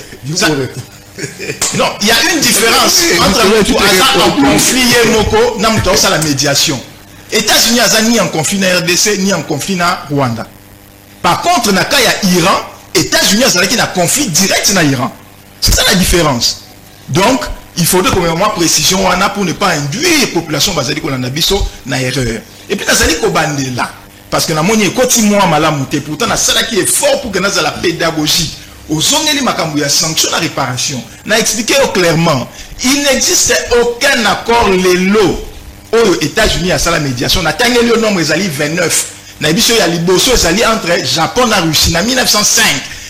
non il y a une différence entre en conflit et moko na mto ça la médiation. États-Unis ni en conflit na RDC ni en conflit na Rwanda. Par contre, na cas ya Iran, États-Unis qui na conflit direct na Iran. C'est ça la différence. Donc, il faudrait qu'on ait moins précision pour ne pas induire la population basali qu'on a biso na erreur. Et puis nazali ko bandela parce que na moni koti moi malamu te pourtant na sala qui est fort pour que na la pédagogie. Aux zongeli makambu ya sanction la réparation. Na expliqué clairement, il n'existe aucun accord lélo aux États-Unis à la médiation, on a tangé le nombre des 29. Nabiso ya liboso ezali entre Japon et Russie en 1905.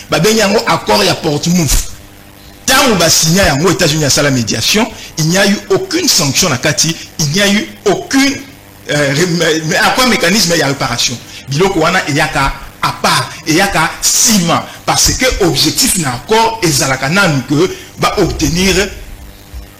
Babenyango accord ya Portsmouth. Tant ba signé yango États-Unis à la médiation, il n'y a eu aucune sanction na kati, il n'y a eu aucune à quoi mécanisme ya réparation. Biloko wana yaka à part et y a qu'à ciment parce que objectif n'a encore ezalaka nanu que va obtenir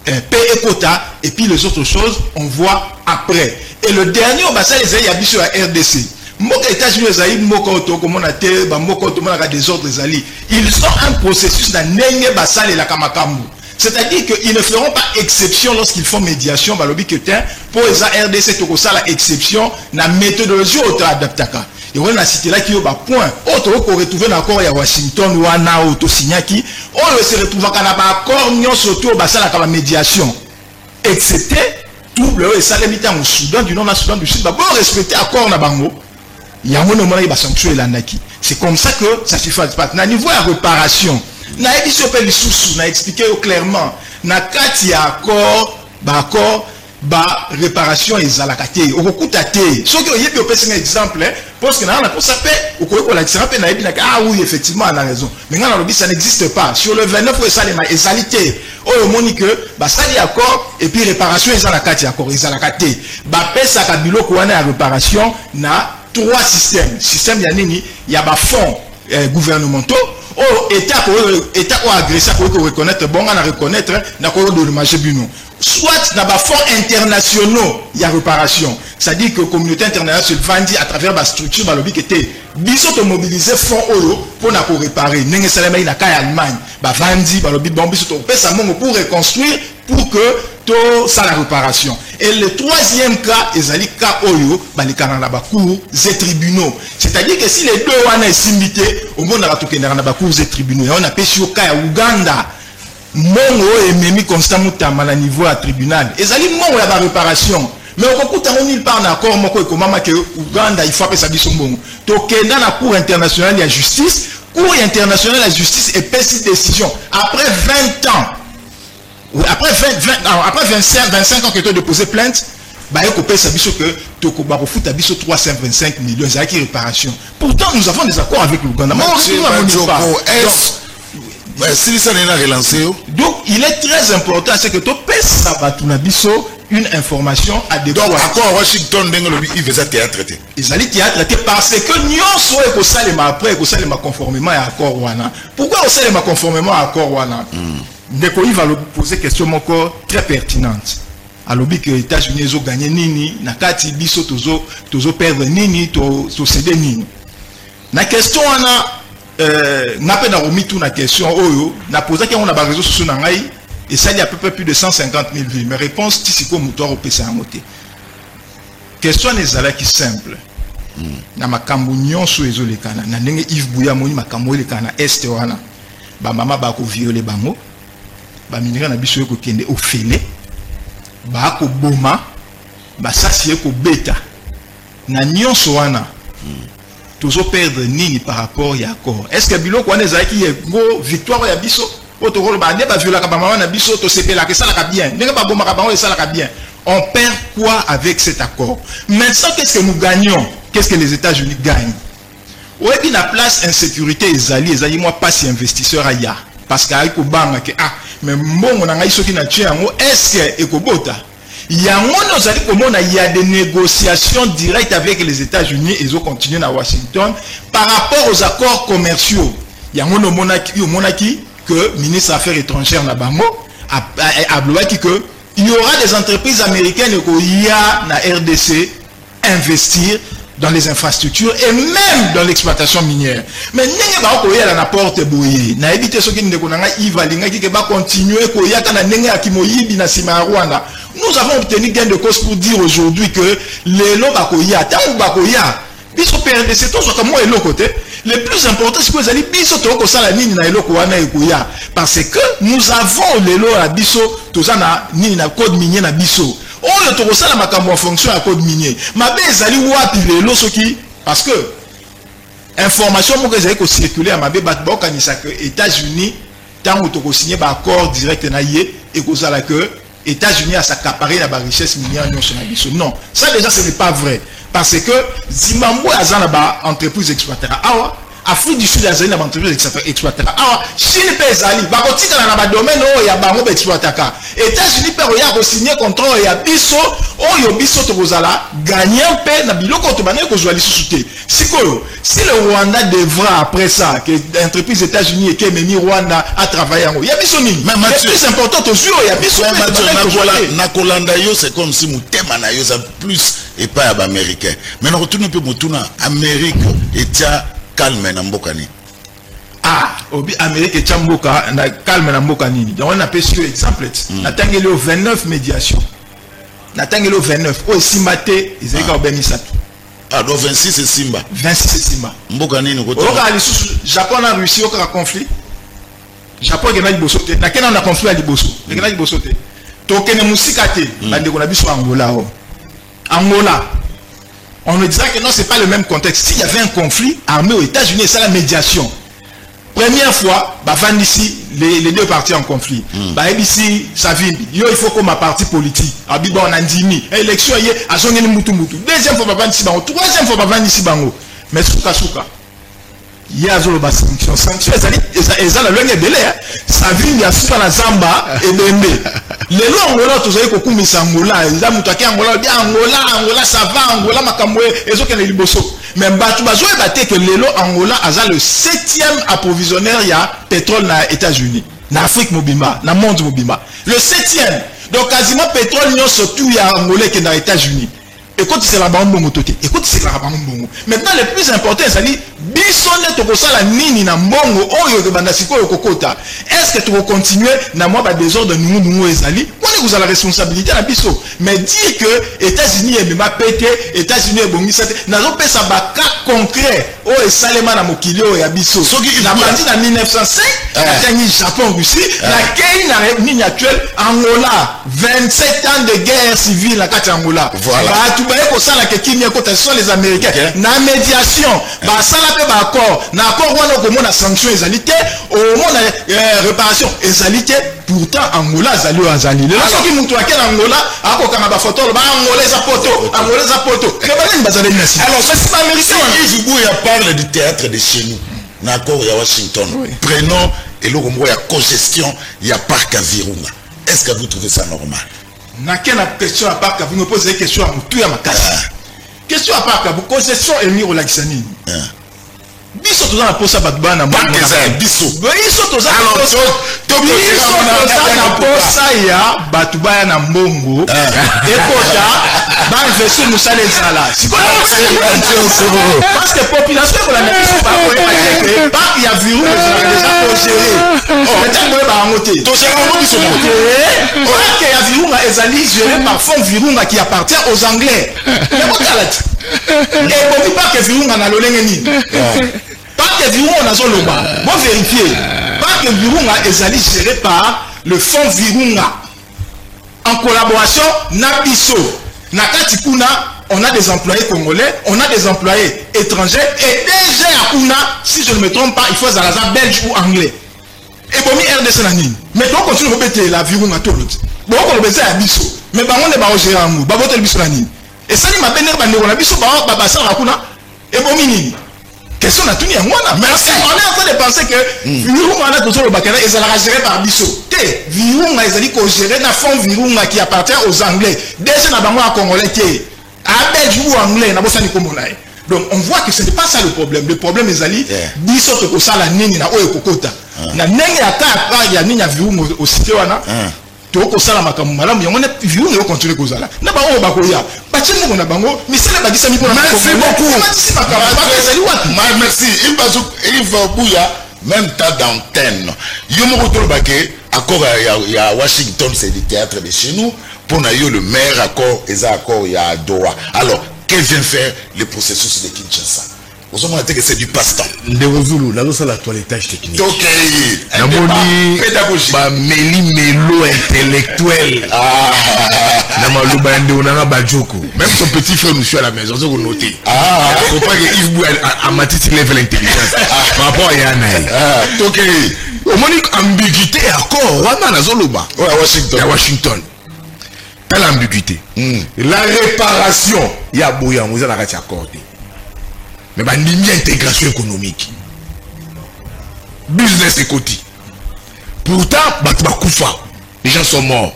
paix et quota et puis les autres choses on voit après. Et le dernier on va ça les amis sur la RDC. Moka États-Unis ezali moka auto comme on a té ba moka auto on a des ordres ezali. Ils ont un processus na nenge basale la kamakambu. C'est-à-dire qu'ils ne feront pas exception lorsqu'ils font médiation bah lobby que pour les RDC to ko sala exception na méthodologie auto adaptaka. Et on a cité là qui au point autre qu'on retrouve dans l'accord à Washington ou à auto signaki on se retrouve à na ba accord nyon surtout basala comme médiation excepté tout le et ça les mitans au Soudan du Nord au Soudan du Sud bah bon respecter accord na bango il y a un moment il va sanctuer la naki. C'est comme ça que ça se fait pas na niveau de réparation na édition pe les sous na expliqué clairement na kati accord ba réparation ezalaka te okukuta te soki oyebi opesa un exemple parce que na pour ça fait okoyeko la exemple na yebi na ah oui effectivement on a raison mais ngana lobi ça n'existe pas sur le 29 pour ça les ezalité oyo moni que ba sali accord et puis réparation ezalaka te accord ezalaka te ba pesa ka biloko wana ya réparation na trois systèmes ya nini ya ba fonds gouvernementaux état ko agressé ko reconnaître bon on a reconnaître na ko dommager bino soit dans les fonds internationaux il y a réparation c'est-à-dire que la communauté internationale se vendit à travers la structure dans le but que t'es biso mobiliser fonds euro pour na réparer n'engé salama ina ka Allemagne ba vandi dans le but bon biso to pesa mongo pour reconstruire pour que to ça la réparation. Et le troisième cas ezali cas oyo ba les canana ba cours et tribunaux, c'est-à-dire que si les deux wana esimité au monde na tokenda na ba cours et tribunaux et on a pêché au cas ya Uganda mongo et memi constamment à niveau à tribunal ezali mongo ya ba réparation mais au kokuta on il part d'accord moko ko mama que Uganda il faut appeler ça biso mongo tokenda na cour internationale ya justice cour internationale de justice et pèse décision après 20 ans après 25 ans que tu as déposé plainte bah il peut savoir que toko ba fout à biso 325 millions c'est qui réparation pourtant nous avons des accords avec l'Ouganda donc il est très important c'est que tu peux savoir une information adéquate. Donc accord Washington il faisait théâtre traité. Ils allaient théâtre traité parce que nyonso eko salema après eko salema conformément à accord wana. Pourquoi on salema conformément à accord wana? Ndeko il va le poser question encore très pertinente. Alobi que les États-Unis ont gagné nini na kati biso tozo perdre nini to céder nini. Na question wana n'a pas remis tout la question oyo na posé qu'on a des réseaux sociaux na ngai et ça il y a à peu près plus de 150 000 vues mais réponse tisi ko mutoire au pesa moté question ezala ki simple na makambo nyonso ezolekana na ndenge Yves Bouya moni makambo elekana est wana ba mama ba ko violer bango ba minira na biso ko kende au fele ba ko boma ba sasi ko beta na nyonso wana toujours perdre nini par rapport à accord. Est-ce que biloko wana ezaki go victoire ya biso otokolo ba ne ba viola ka mama na biso to sepela que ça la bien. Ndenge ba boma ka bango ça la bien. On perd quoi avec cet accord? Maintenant qu'est-ce que nous gagnons? Qu'est-ce que les États-Unis gagnent? Ouais bien la place insécurité ezali moi pas si investisseur aya parce que ko banga que ah mais mbongo na ngai soki na tchia ngo est-ce que ekobota? Il y a des négociations directes avec les États-Unis et ils ont continué à Washington par rapport aux accords commerciaux. Il y a un monaki que le ministre des Affaires étrangères a dit que il y aura des entreprises américaines qui y na RDC investir dans les infrastructures et même dans l'exploitation minière. Mais n'y a pas la porte bouillée. Na évité ce qui ne va continuer nous avons obtenu gain de cause pour dire aujourd'hui que les lots bakoya, tant bakoya, biso PRDC tout soit comme le côté. Le plus important c'est que vous allez biso toko sala nini na eloko wana ekoya parce que nous avons les lots à biso tout ça na nini na code minier na biso. On le toko sala makambo en fonction à code minier. Ma base ali wapi les lots soki parce que information mo que ezali ko circuler à ma be bat bokanisa que États-Unis tant toko signer ba accord direct na yé et ko sala que États-Unis a s'accaparé la richesse minière non, ça déjà ce n'est pas vrai parce que Zimbabwe a une entreprise exploitant Afrique du Sud azali na entreprise exploitaka awa Chine pe ezali bakotika na ba domaine oyo ya bango be exploitaka États-Unis pe oya ko signer contrat ya biso oyo biso to kozala gagnant pe na biloko to banay ko zwa lisusu te sikoyo si le Rwanda devra après ça que l'entreprise États-Unis et que Memi Rwanda a travaillé en ya biso nini c'est plus important to zwa ya biso na kolanda yo c'est comme si mutema na yo ça plus et pas à américain mais on retourne un peu mutuna Amérique et tia calme na mboka ni obi Amérique et tia mboka na calme na mboka nini donc on a pris sur exemple na tangeli au 29 médiation na tangeli au 29 o simate ezeka obemisatu donc 26 c'est Simba 26 c'est Simba mboka nini ko oka lisusu Japon na Russie oka conflit Japon ke na liboso te na kena na conflit à liboso ke na liboso te to kene musika te bande ko na biso Angola on me disait que non, c'est pas le même contexte. S'il y avait un conflit armé aux États-Unis, c'est la médiation. Première fois, ici, les deux partis en conflit. Ici, ça vient. Il faut qu'on ma parti politique. On a dit, élection, il y a mutu. Deuxième fois, troisième fois, ici, mais souka. Il y a des sanctions. Sanctions, elles ont le délai. Ça vient, il y a super la Zamba et Bembe. Les lois Angola, tous les coups, mais Angola, ils ont mutaké Angola, Angola, ça va, Angola, Makamwe, et autres, les liboso. Mais Batoubazo est battu que les lois Angola a le 7e approvisionnaire, il y a pétrole dans les États-Unis, dans l'Afrique Mobima, dans le monde Mobima. Le 7e. Donc, quasiment pétrole, surtout, il y a Angola qui est dans les États-Unis. Écoute, c'est la bande mototé. Écoute, c'est la bande bongo. Maintenant, le plus important, c'est dit, bisonne to kosala nini na mbongo oyo de bandasiko yo kokota. Est-ce que tu vas continuer na moi ba désordre nous ezali? Vous avez la responsabilité à biso. Mais dire que États-Unis est même pété, États-Unis est bongisa, n'a pas ça ba cas concret. Oh, et Salema na mokilio ya biso. Na bandi na 1905, na Japon, Russie, la Kenya na ligne actuelle Angola, 27 ans de guerre civile la carte Angola. Voilà. Tu vas que ça la Kenya côté sont les Américains. Na médiation, ba ça la pe ba accord, na accord wana ko mona sanction ezalité, au mona réparation ezalité. Pourtant Angola zali azali. Le last qui montre que Angola a ko kana ba photo ba Angola za poto, Angola za poto. Alors ça c'est pas américain. Si vous parle du théâtre de chez nous, d'accord, il y a Washington. Prenons et le il y a congestion, il y a parc à Virunga. Est-ce que vous trouvez ça normal? Na quelle question à parc vous me posez des questions à tout à ma casse. Question à parc vous congestion et mi relaxani. Biso toza na posa batba na mbongo biso toza na posa ya batba na mbongo ekota ba investir musale zala parce que population ko la biso ba ko e ba ya viru déjà ko gérer peut-être ba ngote to gérer ngo biso mo que ya virunga ezali géré par fond virunga qui appartient aux anglais mais ko talati et bon pas que virunga na lolenge ni pas que Virunga n'a pas bon vérifier. Pas que Virunga est géré par le fonds Virunga. En collaboration, Nabiso, Nakatikuna, on a des employés congolais, on a des employés étrangers, et déjà à Kuna, si je ne me trompe pas, il faut Zalaza belge ou anglais. Et bon, RDC Nanine. Mais on continue à répéter la Virunga tout l'autre. Bon, on va à Biso. Mais par contre, on va gérer un mot. Bah, votre Biso Nanine. Et ça, il m'a béni, on a Biso, bah, ça, la Kuna. Et bon, mini. Question à tout le monde. Merci. On est en train de penser que Virunga a toujours le Bakana et ça l'a géré par Bisso. Virunga est allé géré dans fond Virunga qui appartient aux Anglais. Déjà dans le Congolais à Belge ou Anglais n'a pas ça ni comme on. Donc on voit que ce n'est pas ça le problème. Le problème est allé Bisso que ça la nini na oyo kokota. Na nini ata après ya nini Virunga au cité wana. Toko sala makamu malamu yongone Virunga yo continuer kozala. Na ba o bakoya. Merci beaucoup. Merci. Il va bouillir même tas d'antenne. Il y a Washington, c'est du théâtre de chez nous. Pour nous, le maire accord, et accord, il y a Doha. Alors, qu'est-ce que vient faire le processus de Kinshasa? Vous avez dit que c'est du passe-temps. Ndevozulu, là, c'est la toilettage technique. Ok. Pédagogie. Mélo intellectuel. Même son petit frère nous suit à la maison, c'est noté. Il faut pas que Yves Bou a matiti level intelligence. Par rapport à Yanaï. Ok. Au moins, ambiguïté accord. À Washington. Quelle ambiguïté? La réparation. Il y a bouillant, vous avez accordé. Mais il y a une intégration économique. business et côté. Pourtant, les gens sont morts.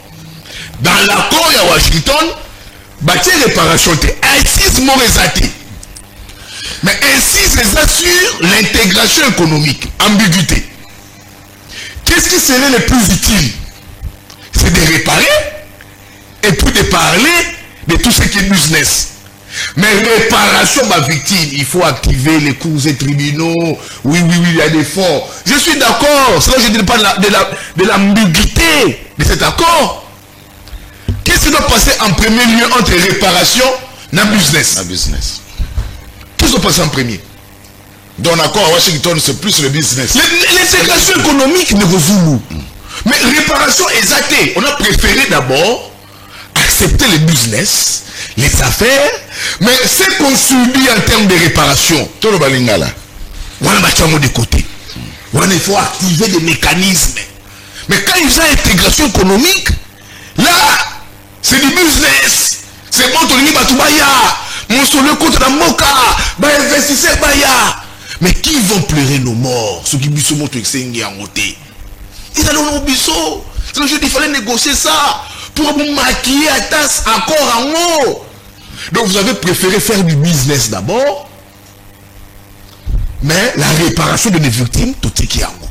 Dans l'accord à Washington, bâtir réparation, ainsi mort exaté. Mais ainsi, c'est assure l'intégration économique, ambiguïté. Qu'est-ce qui serait le plus utile? C'est de réparer et puis de parler de tout ce qui est business. Mais réparation, ma victime, il faut activer les cours et tribunaux. Oui, il y a des fonds. Je suis d'accord. Sinon, je ne dis pas de l'ambiguïté de cet accord. Qu'est-ce qui doit passer en premier lieu entre réparation et business? Qu'est-ce qui doit passer en premier? Dans l'accord à Washington, c'est plus le business. L'intégration économique ne résout. Mais réparation exactée. On a préféré d'abord accepter les business, les affaires, mais ce qu'on subit en termes de réparation, tout le balingala. On a de côté. Il faut activer des mécanismes. Mais quand il y a intégration économique, là, c'est du business. C'est bon, tu mon solo contre la moka, investisseur baya. Mais qui vont pleurer nos morts? Ceux qui bisous montent en moté. Ils allons au bisou. Il fallait négocier ça pour vous maquiller à tasse encore en haut. Donc vous avez préféré faire du business d'abord, mais la réparation de nos victimes, tout ce qui est en haut.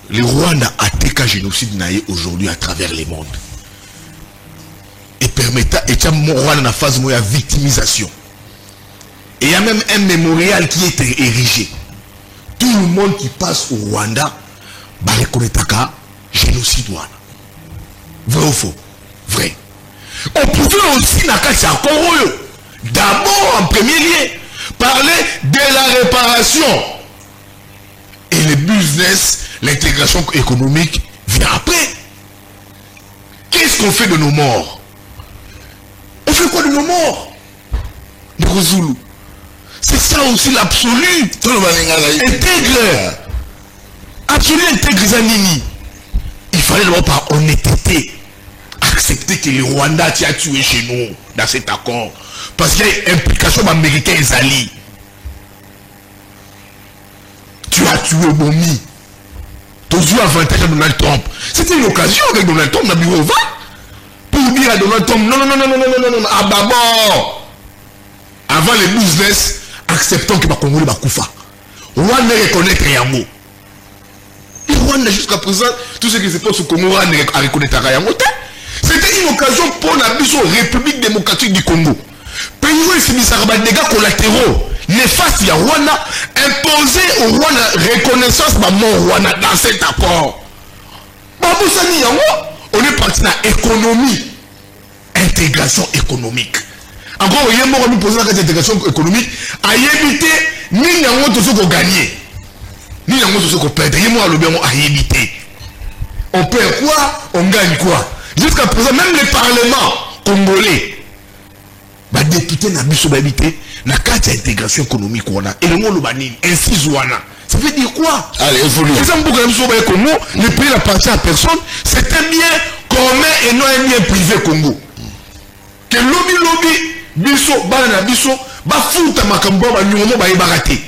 Le Rwanda a été qu'un génocide naïe aujourd'hui à travers le monde. Et permettant, et Rwanda na phase de victimisation. Et il y a même un mémorial qui est érigé. Tout le monde qui passe au Rwanda va reconnaître un génocide Rwanda. Vrai ou faux? Vrai. On pouvait aussi, d'abord, en premier lieu, parler de la réparation. Et le business, l'intégration économique vient après. Qu'est-ce qu'on fait de nos morts? On fait quoi de nos morts? De Rosulu. C'est ça aussi l'absolu. Intègre. Absolu intègre Zanini. Il fallait d'abord par honnêteté accepter que le Rwanda a tué chez nous dans cet accord. Parce qu'il y a une implication américaine et Zali. Tu as tué Bomi. Tu as joué avantage à Donald Trump. C'était une occasion avec Donald Trump dans le bureau pour dire à Donald Trump non. Ah bah bon. Avant les business, acceptons que les Congolais va Koufa. Rwanda reconnaît Yango. Et Rwanda jusqu'à présent, tout ce qui se passe au Congo a reconnaître Yango. C'était une occasion pour la République démocratique du Congo. Pays où il s'est mis à des dégâts collatéraux néfastes à Rwanda, imposer au Rwanda reconnaissance de mon Rwanda dans cet accord. On est parti dans l'économie, intégration économique. Encore, il y a un nous poser la intégration économique, à éviter ni n'importe tout ce qu'on gagne, ni n'importe tout ce qu'on perd. Il y a à éviter. On perd quoi? On gagne quoi? Jusqu'à présent, même le Parlement congolais, les députés n'ont pas habité la carte d'intégration économique. Et le mot ainsi Zouana. Ça veut dire quoi? Allez, évolue. Le pays n'appartient à personne. C'est un bien commun et non un bien privé Congo. Que lobby, biso, banana biso, fouta makambo, nyongo, baraté.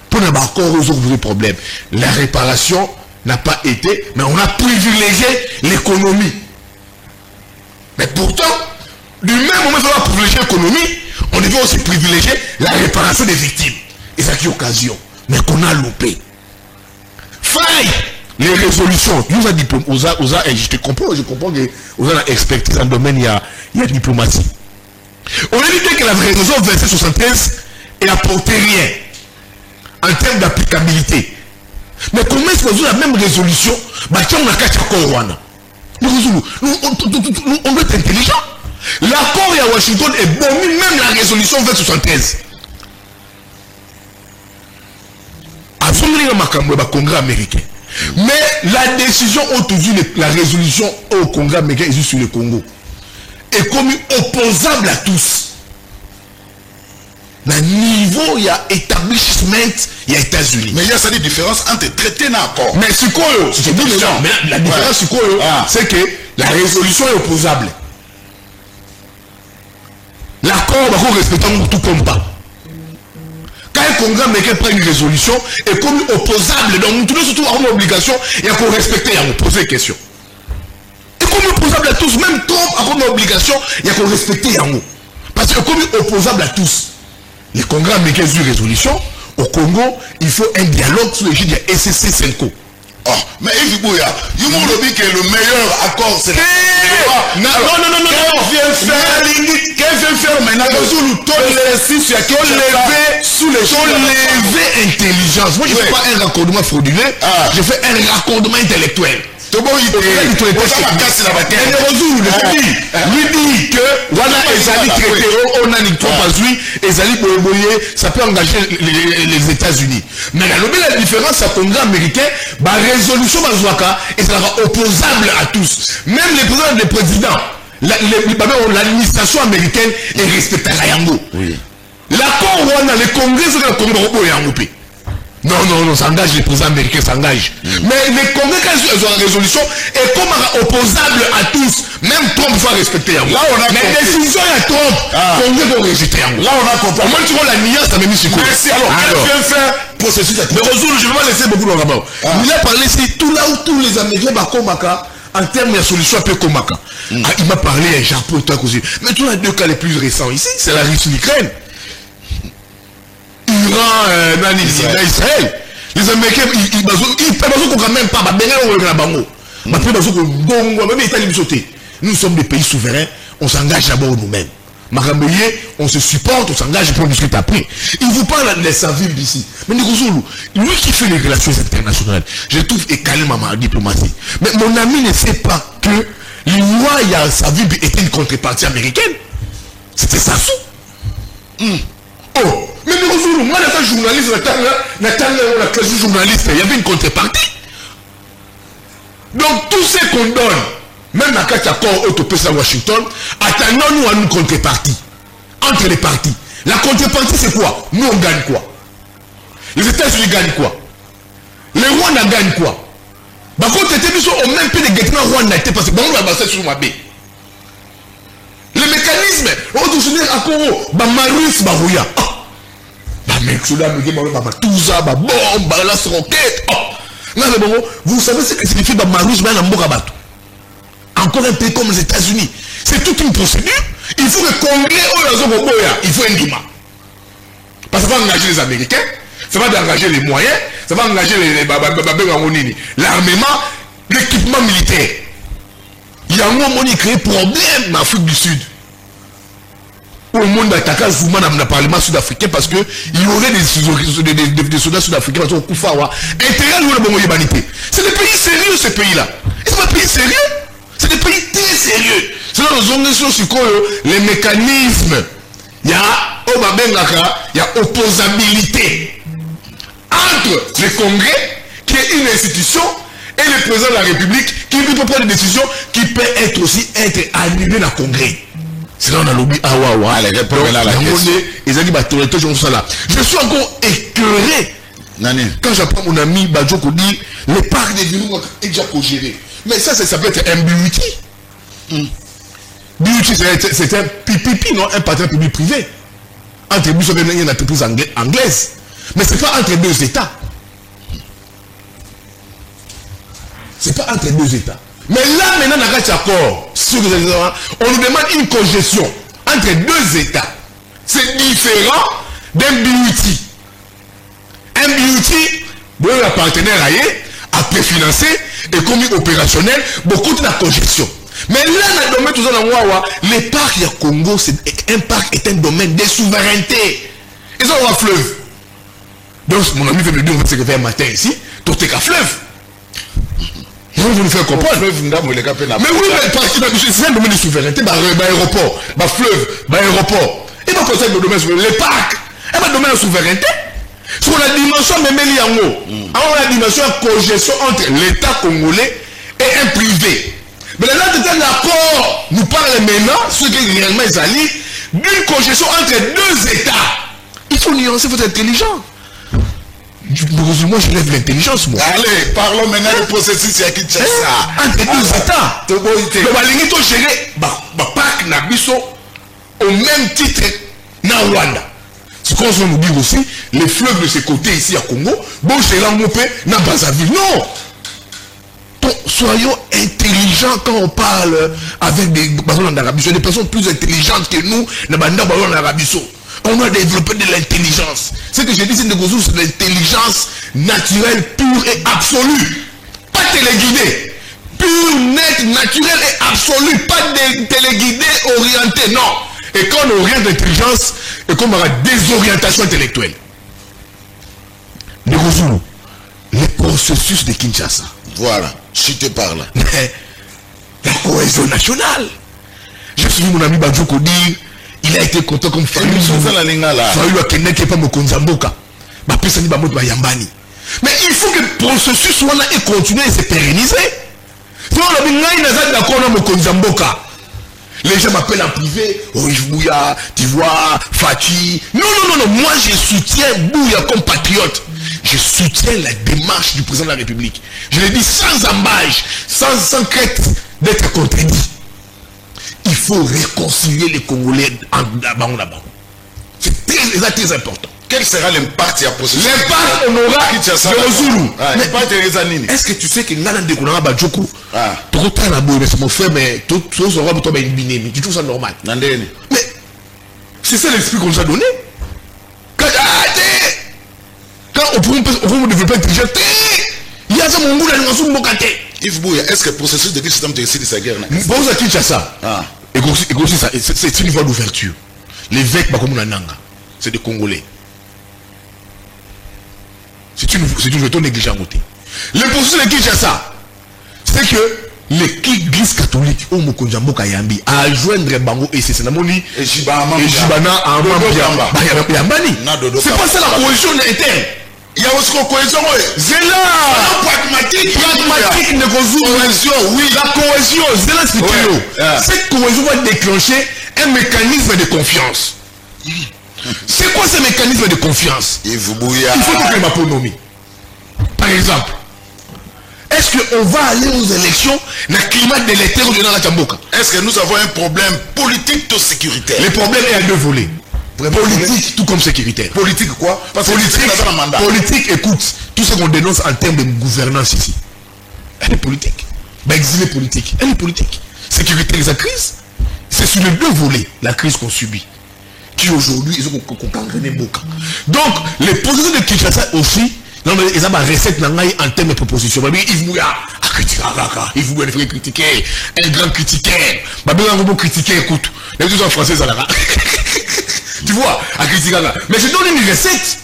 Pour ne pas encore résoudre les problèmes. La réparation n'a pas été, mais on a privilégié l'économie. Mais pourtant, du même moment où on va privilégier l'économie, on devait aussi privilégier la réparation des victimes. Et c'est une occasion. Mais qu'on a loupé. Faille les résolutions. Nous a diplôme, et je comprends que vous avez expertise dans le domaine, il y a diplomatie. On a dit que la résolution 2773 est apporté rien en termes d'applicabilité. Mais comment est-ce que vous avez la même résolution? On a qu'à Rwanda. On doit être intelligent. L'accord à Washington est bon, même la résolution 2073. Absolument, le Congrès américain. Mais la décision aujourd'hui, la résolution au Congrès américain est sur le Congo, est comme opposable à tous. Le niveau, il y a établissement, il y a États-Unis. Mais il y a cette différence entre traité et accord. Mais c'est quoi? Mais la différence, c'est quoi? C'est que la résolution est opposable. L'accord, respectant tout comme pas. Quand un congrès américain prend une résolution et comme opposable, donc tout le monde surtout a une obligation, il y a qu'on respecter, il y a qu'on poser question. Et comme opposable à tous, même Trump a une obligation, il y a qu'on respecter, il y a qu'on. Parce que comme opposable à tous, les congrès américains ont une résolution, au Congo, il faut un dialogue sous l'égide de SCC Senko. Oh, mais il faut dire, il m'a dit que le meilleur accord c'est non. Qu'est-ce vient faire maintenant? Sous lever intelligence. Moi je ne fais pas un raccordement frauduleux, je fais un raccordement intellectuel. Lui dit que voilà Ezali traité on a une ça peut engager les États-Unis. Mais la différence à Congrès américain, la résolution Mazouaka est opposable à tous. Même les présidents, l'administration américaine est respectée à Yango. L'accord dans le Congrès, c'est le Congrès Yango. Non, ça engage les présidents américains, ça engage. Mais les Congrès, quand ils ont la résolution, est comme opposable à tous. Même Trump doit respecter. Là, on a mais les décisions à Trump, Congrès doit rejeter. Là, on a compris. Au moins, tu vois la nuance, ça m'a mis sur quoi. Merci. Alors, qu'est-ce que faire processus à Trump? Mais Rosoul, je ne vais pas laisser beaucoup de rabat. Il a parlé, c'est tout là où tous les Américains, en termes de solution, un peu comme il m'a parlé à Japon et tout à cause. Mais tous les deux cas les plus récents ici, c'est la Russie et l'Ukraine. Israël. Les Américains, ils ne quand même pas. Nous sommes des pays souverains, on s'engage d'abord nous-mêmes. On se supporte, on s'engage pour discuter après. Il vous parle de Savimbi ici. Mais lui qui fait les relations internationales, je trouve écalé ma diplomatie. Mais mon ami ne sait pas que l'Ivoire, Savimbi était une contrepartie américaine. C'était ça. Oh, mais moi, la journaliste, la classe journaliste, il y avait une contrepartie. Donc, tout ce qu'on donne, même à Katakor, Autopesa, Washington, attendons-nous à une contrepartie. Entre les parties. La contrepartie, c'est quoi? Nous, on gagne quoi? Les États-Unis gagnent quoi? Les Rwandais gagnent quoi? Par contre, au même pays de Guettena, Rwanda était passé. Bon, on va passer sur ma baie. Le mécanisme, on doit se dire à Congo, Marus, Barouya. Bombe, lance-roquette. Vous savez ce que signifie Marus, encore un pays comme les États-Unis. C'est toute une procédure. Il faut que le Congrès, il faut un Duma. Parce que ça va engager les Américains, ça va engager les moyens, ça va engager l'armement, l'équipement militaire. Il y a un moment qui crée problème en Afrique du Sud. Au monde attaqué Zouma dans le Parlement sud-africain parce qu'il y aurait des soldats sud-africains qui ont coupé. C'est des pays sérieux, ces pays-là. C'est pas des pays sérieux. C'est des pays très sérieux. C'est là les mécanismes. Il y a opposabilité entre le Congrès, qui est une institution, et le président de la République, qui peut prendre des décisions qui peuvent être aussi annulées dans le Congrès. C'est là on a lobby je suis encore écœuré quand j'apprends mon ami Badjoko dit le parc des villes est déjà co-géré. Mais ça peut être un BUT. BUT c'est un PPP, non, un partenaire public-privé. Entre nous, c'est une entreprise anglaise. Mais c'est pas entre deux États. C'est pas entre deux États. Mais là, maintenant, on a un accord. On nous demande une congestion entre deux États. C'est différent d'un BUT. Un BUT, le partenaire a préfinancé et commis opérationnel, beaucoup de la congestion. Mais là, dans le domaine, tout ça, les parcs du Congo, un parc est un domaine de souveraineté. Ils ont un fleuve. Donc, mon ami veut me dire, c'est que faire un matin ici, tout est qu'un fleuve. Vous nous faire comprendre. Mais oui, c'est un domaine de souveraineté, aéroport, fleuve, aéroport. Et donc, c'est le domaine de souveraineté. Les parcs, c'est un domaine de souveraineté. Sur la dimension même alors la dimension de congestion entre l'État congolais et un privé. Mais là, l'accord nous parle maintenant, ce qui est réellement Ezali, d'une congestion entre deux États. Il faut nuancer, il faut être intelligent. Moi, je lève l'intelligence, moi. Allez, parlons maintenant du processus à Kinshasa. Entre deux États. Le Balingi géré, parc Nabiso, au même titre, na Rwanda. C'est qu'on veut nous dire aussi, les fleuves de ces côtés ici à Congo, bon, c'est là où on peut, n'a pas à vivre. Non! Donc, soyons intelligents quand on parle avec des personnes en Arabie Saoudite, des personnes plus intelligentes que nous, en Arabie Saoudite. On a développé de l'intelligence. Ce que je dis, c'est de l'intelligence naturelle, pure et absolue. Pas téléguidée. Pure, nette, naturelle et absolue. Pas téléguidée, orientée. Non. Et quand on oriente l'intelligence, et qu'on aura désorientation intellectuelle. Les processus de Kinshasa. Voilà, je te parle. La cohésion nationale. J'ai suivi mon ami Badjoko dire, il a été content comme famille. Fayu a Kenya qui est pas Mokonzamboka. Mais il faut que le processus soit là et continue et se pérenniser. Sinon, les gens m'appellent en privé, oh Bouya, tu vois, Fati. Non, moi je soutiens Bouya comme patriote. Je soutiens la démarche du président de la République. Je le dis sans embâche, sans crainte d'être contredit. Il faut réconcilier les Congolais là-bas. C'est très important. Quel sera l'impact à processus? L'impact, on aura de est-ce que tu sais que Nana de Kounara Badjoko, trop tard là-bas, mais c'est mon frère, mais tout ça, tu trouves ça normal? Mais c'est ça l'esprit qu'on nous a donné. Quand on peut développer l'intelligence, il y a ça mon goût d'animation de Mokate. Yves Bouya, est-ce que le processus de Kinshasa de sa guerre? Bon, ça Kinshasa. C'est une voie d'ouverture. L'évêque Bakomunananga, c'est des Congolais. C'est une veto négligente. Le processus de Kinshasa, c'est que l'église catholique au Mokonjambo Kayambi a joindre Bango et c'est Namoni et Jibana à Mambia. C'est pas ça la cohésion interne. Il y a aussi une cohésion. C'est là. Pragmatique de cohésion. Oui. La cohésion, c'est là ce que cette cohésion va déclencher un mécanisme de confiance. C'est quoi ce mécanisme de confiance? Il faut que l'autonomie. Par exemple, est-ce qu'on va aller aux élections dans le climat délétère ou dans la Tchamboka? Est-ce que nous avons un problème politique ou sécuritaire? Le problème est à deux volets. Politique tout comme sécuritaire. Politique quoi? Parce politique, écoute, tout ce qu'on dénonce en termes de gouvernance ici, elle est politique. Exilé politique, elle est politique. Sécurité de la crise, c'est sur les deux volets la crise qu'on subit. Qui aujourd'hui, ils ont gagné beaucoup. Donc, les processus de Kinshasa aussi, non, mais ils ont une recette en termes de propositions. Yves Bouya a critiqué Yves Bouya a critiqué, un grand critiqueur. Un grand critiqueur, écoute, les deux en français, ça là. Tu vois, à critiquer. Mais je donne une recette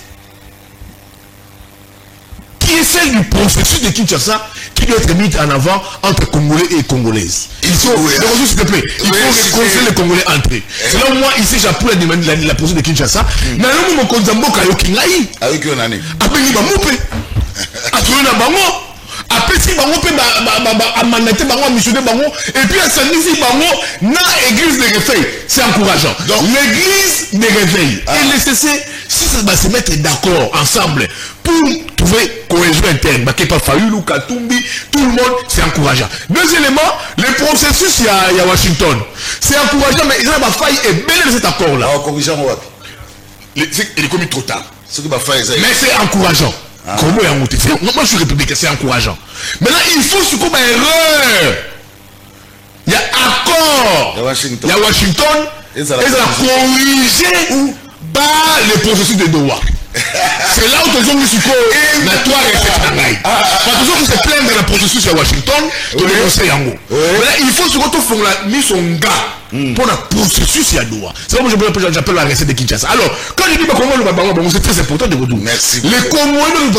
qui est celle du processus de Kinshasa qui doit être mise en avant entre Congolais et Congolaises. Il faut, s'il te plaît, il faut réconcilier les Congolais entre eux. C'est là où moi, ici, j'appuie la processus de Kinshasa. Mais là, mon Konzambo Kayokingaï. Avec une année. Après, il va mouper. Après, il va mouper. Après, il va mouper. Mandater bango, missionner bango. Et puis, à Sanisi bango, na église de réveil. C'est encourageant. Donc, l'église de réveil est nécessaire si ça va se mettre d'accord ensemble pour trouver cohésion interne. Bakepa Fayulu, Katumbi, tout le monde, c'est encourageant. Deuxièmement, le processus, il y a Washington. C'est encourageant, mais il y a une faille et belle de cet accord-là. Il est commis trop tard. Mais c'est encourageant. Comment est monté? Moi, je suis républicain, c'est encourageant. Maintenant, il faut ce qu'on a erreur. Il y a accord. Il y a Washington. Et ça a corrigé par le processus de Doha. C'est là où tu as mis sur la toile et cette parce que se plaindre dans le processus à Washington, tu le conseilles en haut. Il faut surtout faire la mise en garde pour le processus à Doha. C'est comme j'appelle la recette de Kinshasa. Alors, quand je dis que c'est très important de retour. Merci. Les Congolais,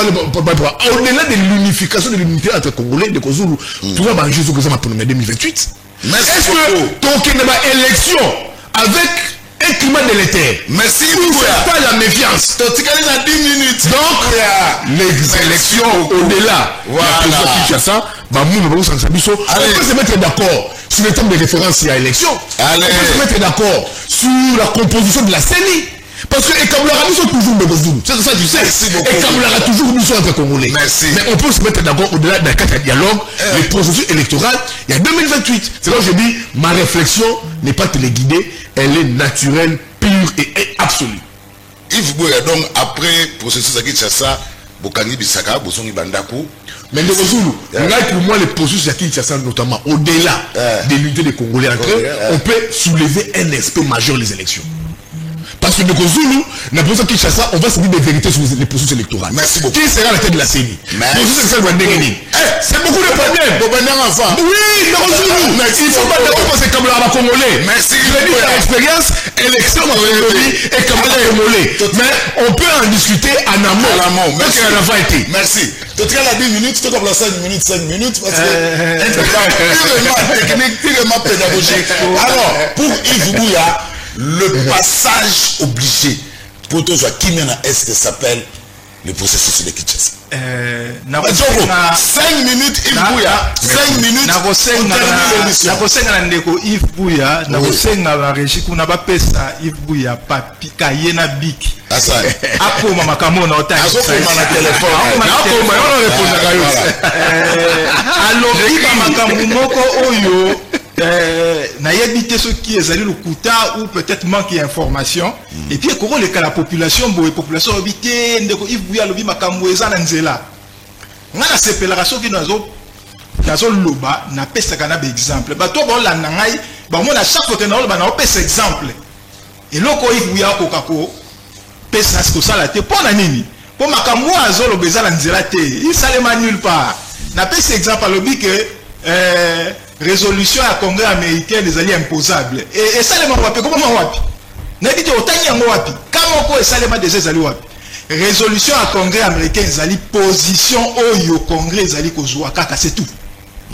au-delà de l'unification de l'unité entre Congolais et Kozulu, tu vas manger ce que ça m'a pour 2028. Est-ce que ton élection avec un climat délétère? Merci. Pas la méfiance. Tu gagnes dans 10 minutes. Donc, les élections au-delà. Kinshasa, on peut se mettre d'accord sur le terme de référence à l'élection. On peut se mettre d'accord sur la composition de la CENI. Parce que Ekaboulera, nous sommes toujours Mbozou. C'est ça, tu sais. Ekaboulera, toujours nous sommes entre Congolais. Merci. Mais on peut se mettre d'accord au-delà d'un cadre de dialogue. Le processus électoral, il y a 2028. C'est là où je dis, ma réflexion n'est pas téléguidée, elle est naturelle, pure et absolue. Yves Buya, donc après processus à Kinshasa, Bokangi Bisaka, Bosongi Bandaku. Mais pour moi, les processus à Kinshasa, notamment, au-delà de l'unité des Congolais entre eux, on peut soulever un aspect majeur les élections. Parce que de Kozulu, dans le processus à Kinshasa, on va se dire des vérités sur les processus électoraux. Merci beaucoup. Qui sera la tête de la CENI? C'est beaucoup de problèmes. Oui, dans Kozulu. Il faut pas d'accord parce que comme la Congolais. Merci. Je dis par expérience, élection dans et comme la Congolais. Mais on peut en discuter en amont. Merci. Elle n'a pas été. Merci. Tu te la 10 minutes, tu te la 5 minutes, parce que purement pédagogique. Alors, pour Yves Buya, le passage obligé pour tous ceux qui mènent à Est s'appelle le processus de Kinshasa. 5 minutes Yves Buya, 5 minutes pour terminer l'émission. Yves Buya, na régie kuna ba pesa Yves Buya papi kayena biki. Asa. Apo mama kamona otaki. Azoko na téléphone. Ako ma on répond à Gayo. Alobi ba makambu moko oyo na yebite ce qui est allé le kuta ou peut-être manque d'information et puis comment les cas la population boye population habité ndeko Yves Buya lobi makambu ezana nzela ngana sepelaka soki nazo loba na pesa kana ba exemple ba to ba la ngai ba mona chaque fois que na loba na pesa exemple et loko Yves Buya ko kako pesa ce que ça la te pona nini po makambu azo loba ezana nzela te il salema nulle part na pesa exemple lobi que résolution à Congrès américain des alliés imposables et ça les wapi comment wapi n'a dit autant yango wapi comment ko ça les des alliés wapi résolution à Congrès américain des alliés position au Congrès des alliés kozwa kaka c'est tout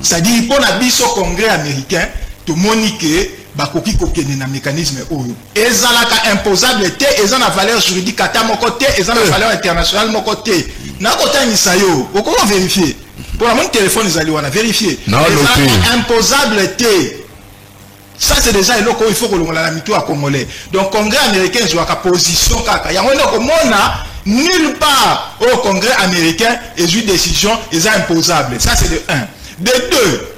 ça dit pour la biso Congrès américain to monique bakoki kokene na mécanisme oyo ezalaka imposable te ezana valeur juridique ata moko te ezana valeur internationale moko te na kotangisa yo okoma vérifier pour mon téléphone ils allaient on a vérifié imposable T ça c'est déjà il faut que l'on la mito à Congolais donc Congrès américain joue à position kaka ya on a nulle part au Congrès américain et une décision est imposable ça c'est de 1 de 2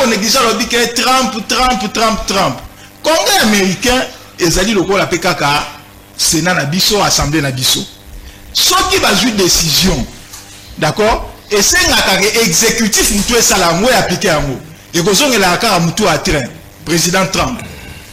on néglige le que Trump Congrès américain ils allaient le la PKK Sénat na biso assemblée na biso ce qui va jouer décision d'accord et c'est un exécutif mutu salamwe appliqué à moi et que on la car mutu à train président Trump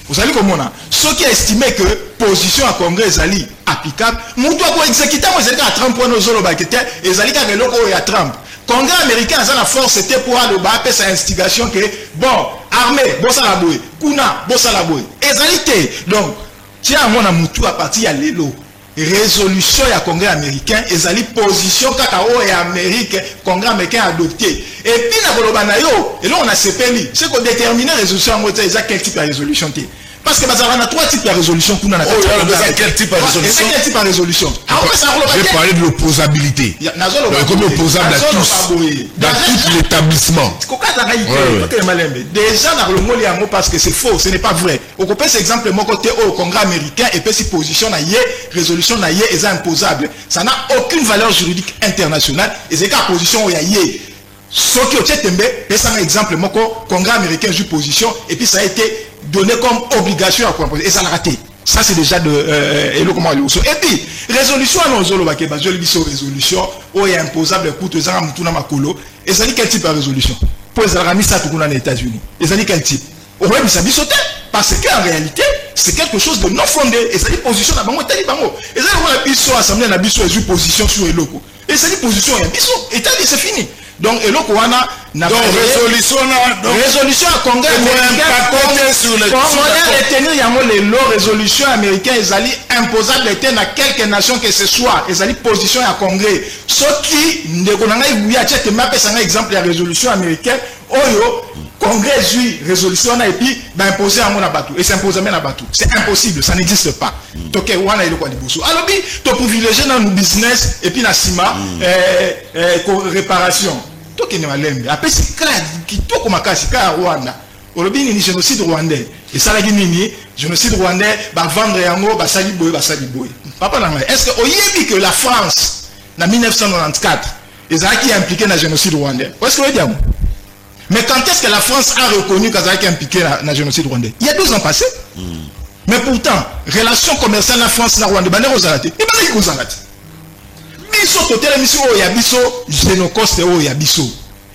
vous savez comment on a ceux qui estimaient que position à Congrès ali applicable mutu ko exécuter moi c'est à Trump pour nos zolo bakete et zali ka loko ya Trump Congrès américain a la force c'était pour le ba sa instigation que bon armée bosala boy kuna bosala boy et zali donc tiens moi na mutu à partir ya lelo résolution ya Congrès américain ezali position kaka o et Amérique Congrès américain adopté et puis na koloba na yo et là on a sepeli c'est qu'on déterminer résolution en mode exact quel type de résolution té parce que bazar na trois types de résolution kuna na quel type de résolution quel type de résolution j'ai parlé de l'opposabilité comme opposable à tous dans tout l'établissement déjà dans le mot yango parce que c'est faux ce n'est pas vrai au côté c'est exemple mon côté au Congrès américain et puis si position na yé résolution na yé est imposable ça n'a aucune valeur juridique internationale et c'est qu'à position où yé ce qui est tembe c'est un exemple mon Congrès américain joue position et puis ça a été donné comme obligation à proposer et ça l'a raté ça c'est déjà de et puis résolution à nos zolo ba ke ba joli biso résolution où est imposable coûte aux armes tout na makolo et ça dit quel type de résolution pour les armes ça tout dans les États-Unis et ça dit quel type on va bisa biso parce qu'en réalité c'est quelque chose de non fondé et ça dit position na bango tali bango et ça on a biso assemblée na biso et position sur eloko et ça dit position ya biso et tali c'est fini donc eloko wana na résolution à Congrès américain sur les retenir yango les lois résolution américain ezali imposable était na quelques nations que ce soit ezali position à Congrès ce qui ndeko na ngai buya tete mapesa nga exemple ya résolution américain oyo Congrès jui résolution et puis imposer à mon abatou et s'imposer à abatou c'est impossible ça n'existe pas donc wana ile kwa liboso alors bi to privilégier dans le business et puis na sima réparation to kene malembe après c'est clair kitoko makasi ka Rwanda olobi ni génocide rwandais et ça la nini génocide rwandais ba vendre yango ba sali boy papa na est-ce que oyebi que la France na 1994 ils a qui impliqué dans le génocide rwandais est-ce que vous dites mais quand est-ce que la France a reconnu qu'elle a impliqué dans le génocide rwandais il y a 2 ans passés Mais pourtant, relation commerciale en France na Rwanda bande ozalate. Et bande ki kozalate. Biso totel émission o ya biso Genocoste o ya biso.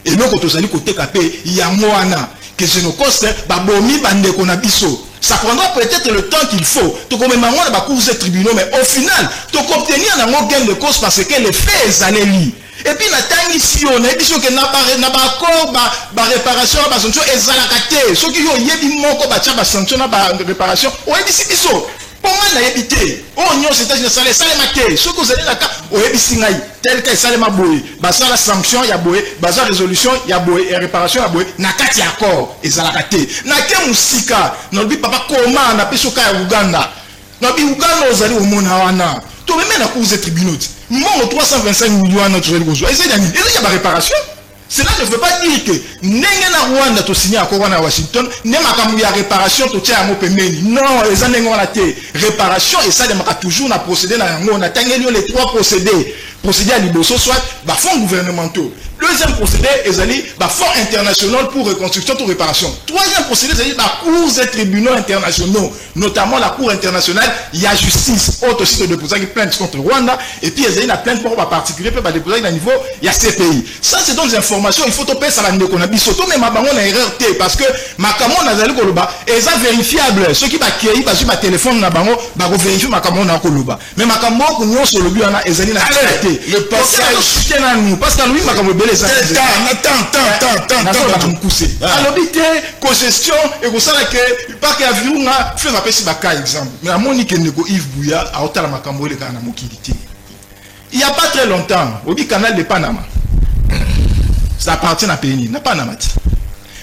Et donc tozali côté capé yango wana que Genocoste ba bomi bande ko na biso. Ça prendra peut-être le temps qu'il faut. To comme mango na ba cours de tribunaux mais au final, to obtenir na gain de cause parce que les faits allaient li. Et puis na tangi si on a dit que na ba accord ba réparation ba sanction ezalakate. Ce qui yo yebi moko ba tia ba sanction na ba réparation, o yebi si biso. Comment na yebité? Oh nyo c'est à dire ça les maté. Ce que vous allez là o yebi singai tel que ça les maboy. Ba ça la sanction ya boy, ba ça résolution ya boy et réparation ya boy na kati accord ezalakate. Na ke musika, no bi papa koma na peso ka ya Uganda. No bi Uganda ozali omona wana. To même na cause de tribunaux. Mon 325 millions notre joli bonjour. Et c'est d'ani. Et il y a pas réparation. Cela ne veut pas dire que n'engue na Rwanda to signer à Corona Washington, ne makamu ya réparation to tia mo pemeni. Non, les anengo la té réparation et ça demande toujours na procéder na yango na tangeli les trois procédés. Procédé à liboso soit ba fonds gouvernementaux. Deuxième procédé ezali ba fonds international pour reconstruction ou réparation. Troisième procédé ezali ba cours et tribunaux internationaux, notamment la cour internationale il y a justice autre site de déposer plainte contre Rwanda et puis ezali na plainte pour ba particulier peut ba déposer à niveau il y a CPI. Ça c'est donc des informations il faut topé ça la ndeko na biso to même bango na erreur té parce que makamo na zali koloba eza vérifiable ceux qui ba kei ba sur ba téléphone na bango ba ko vérifier makamo na koloba mais makamo ko nyonso lobi wana ezali na le passage parce que lui m'a comme belé ça attends alors bité congestion et ko sala que parc avion na fait ma pesi ba cas exemple mais la monique ndeko Yves Bouya a otala makambo le kana mokilité il y a pas très longtemps au canal de Panama ça appartient à pays na Panama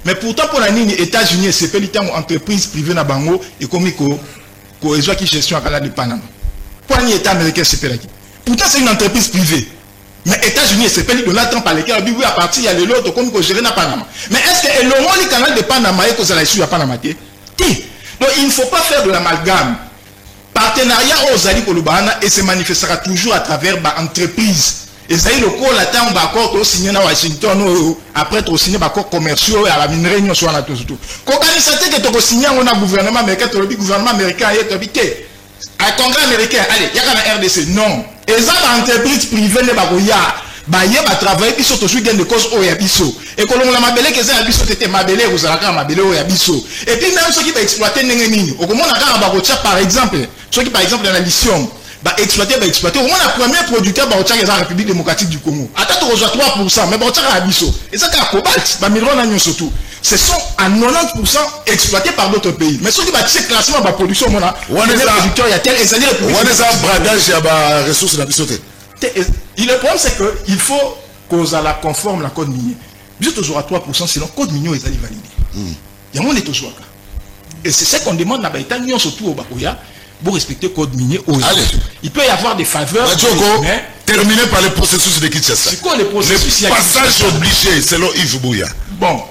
mais pourtant pour la ligne États-Unis c'est pelita entreprise privée na bango et comme ko ezo qui gestion à canal de Panama pour ni état américain c'est pelaki. Pourtant, c'est une entreprise privée. Mais États-Unis, c'est pays de Donald par lesquels oui, à partir, il y a l'autre comme que gérer na Panama. Mais est-ce que le canal de Panama et que ça l'a su à Panama? Donc, il ne faut pas faire de l'amalgame. Partenariat aux alliés Kolubana et se manifestera toujours à travers l'entreprise. Et ça y est, le col attend un accord au signé à Washington, après au signé accord commerciaux et à la minerie, soit là tout. Quand on a que tu signé un gouvernement américain, le gouvernement américain est habité. À Congrès américain, allez, il y a la RDC. Non. Et ça, l'entreprise privée ne va pas y travailler, puis surtout, gain de cause au Yabiso. Et quand on a mabelé que ça, Yabiso, c'était mabelé, vous allez avoir mabelé au Yabiso. Et puis, même ceux qui vont exploiter Nengenini, au moment où on a par exemple, ceux qui, par exemple, dans la mission, exploiter, au moins, la première producteur, c'est la République démocratique du Congo. Attends, on reçoit 3%, mais on a Yabiso. Et ça, c'est la cobalt, surtout. Ce sont à 90% exploités par d'autres pays. Mais ceux qui battent ce classement de la production, il y a tel et ça dit le bradage, il y a des ressources dans la société. Le problème, c'est qu'il faut qu'on la conforme la code minier. Juste toujours à 3%, sinon le code minier est validé. Il y a un état toujours. Et c'est ce qu'on demande là-bas. Surtout au Bakoya, pour respecter le code minier. Il peut y avoir des faveurs. Terminé par le processus de Kinshasa. C'est quoi le processus? Le passage obligé, selon Yves Bouya. Bon.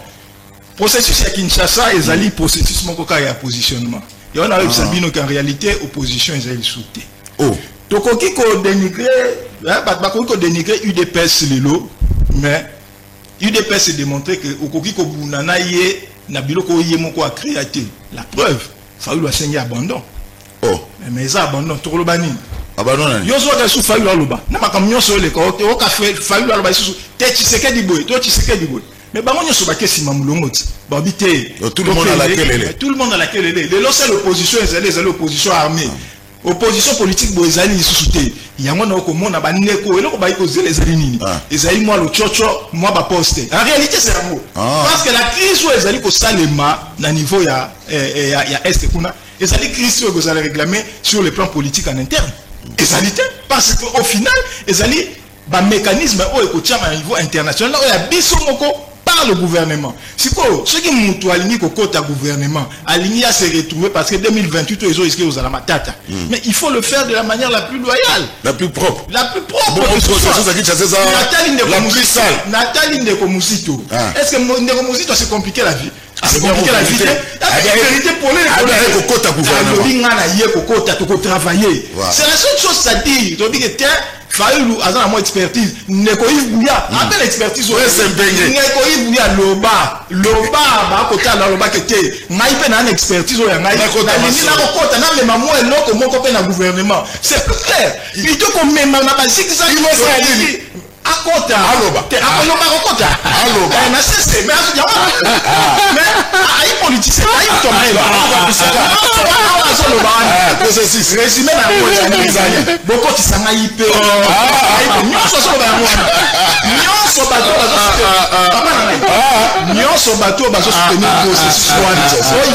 Processus à Kinshasa et Zali processus mon coca et positionnement. Et on a eu Sabino qu'en réalité opposition est allée sauter. Oh. Donc on qui dénigrer, dénigrer UDPS lelo, mais UDPS s'est démontré que au koki ko bunana yé na biloko yé moko a créaté. La preuve, Fayoulou a saigné abandon. Oh. Mais ça abandon tout le bani. Abandon. Yo zo ka sou Fayoulou loba. Na makam yo so le ko o ka Fayoulou loba sou te tseke di boy, to tseke di boy. Mais bah, on a si tout le monde a laquelle tout le monde a laquelle elle est. C'est l'opposition, c'est l'opposition armée. Opposition politique, il y a un monde a neko et là les alinini. Les alinini moi le chocho, moi ba poste. En réalité c'est un mot. Parce que la crise où les alinini ko salema na niveau ya est kuna, les alinini crise où vous allez réclamer sur le plan politique en interne. Et ça l'était parce qu'au final, les alinini ba mécanisme au écoutien à niveau international là il y a bisomoko par le gouvernement. C'est quoi? Ceux qui m'ont aligné au côté gouvernement, aligné à se retrouver parce que 2028, ils ont risqué aux alamatata. Mais il faut le faire de la manière la plus loyale. La plus propre. La plus propre. Bon, Nathalie Ndeko Musito. Est-ce que Ndeko Musito c'est compliqué la vie? C'est compliqué la vérité. La vérité pour les travailler. C'est la seule chose à dire. Donc, tiens, Fayoulou a une expertise. Nekoïf Bouya, appelle expertise. Nekoïf Bouya, Loba, bah, côté à Loba, qui était, Maïpe n'a une expertise. La ligne n'a pas n'a même moi et l'autre, mon copain dans le gouvernement. C'est plus clair. Plutôt qu'on met ma basique, ça, il va se Akota, Aloba, Akota, Aloba, mais aïe politicien, aïe tombé là. Résumé na moi, beaucoup qui s'en aïe peu. Nyon bateau, il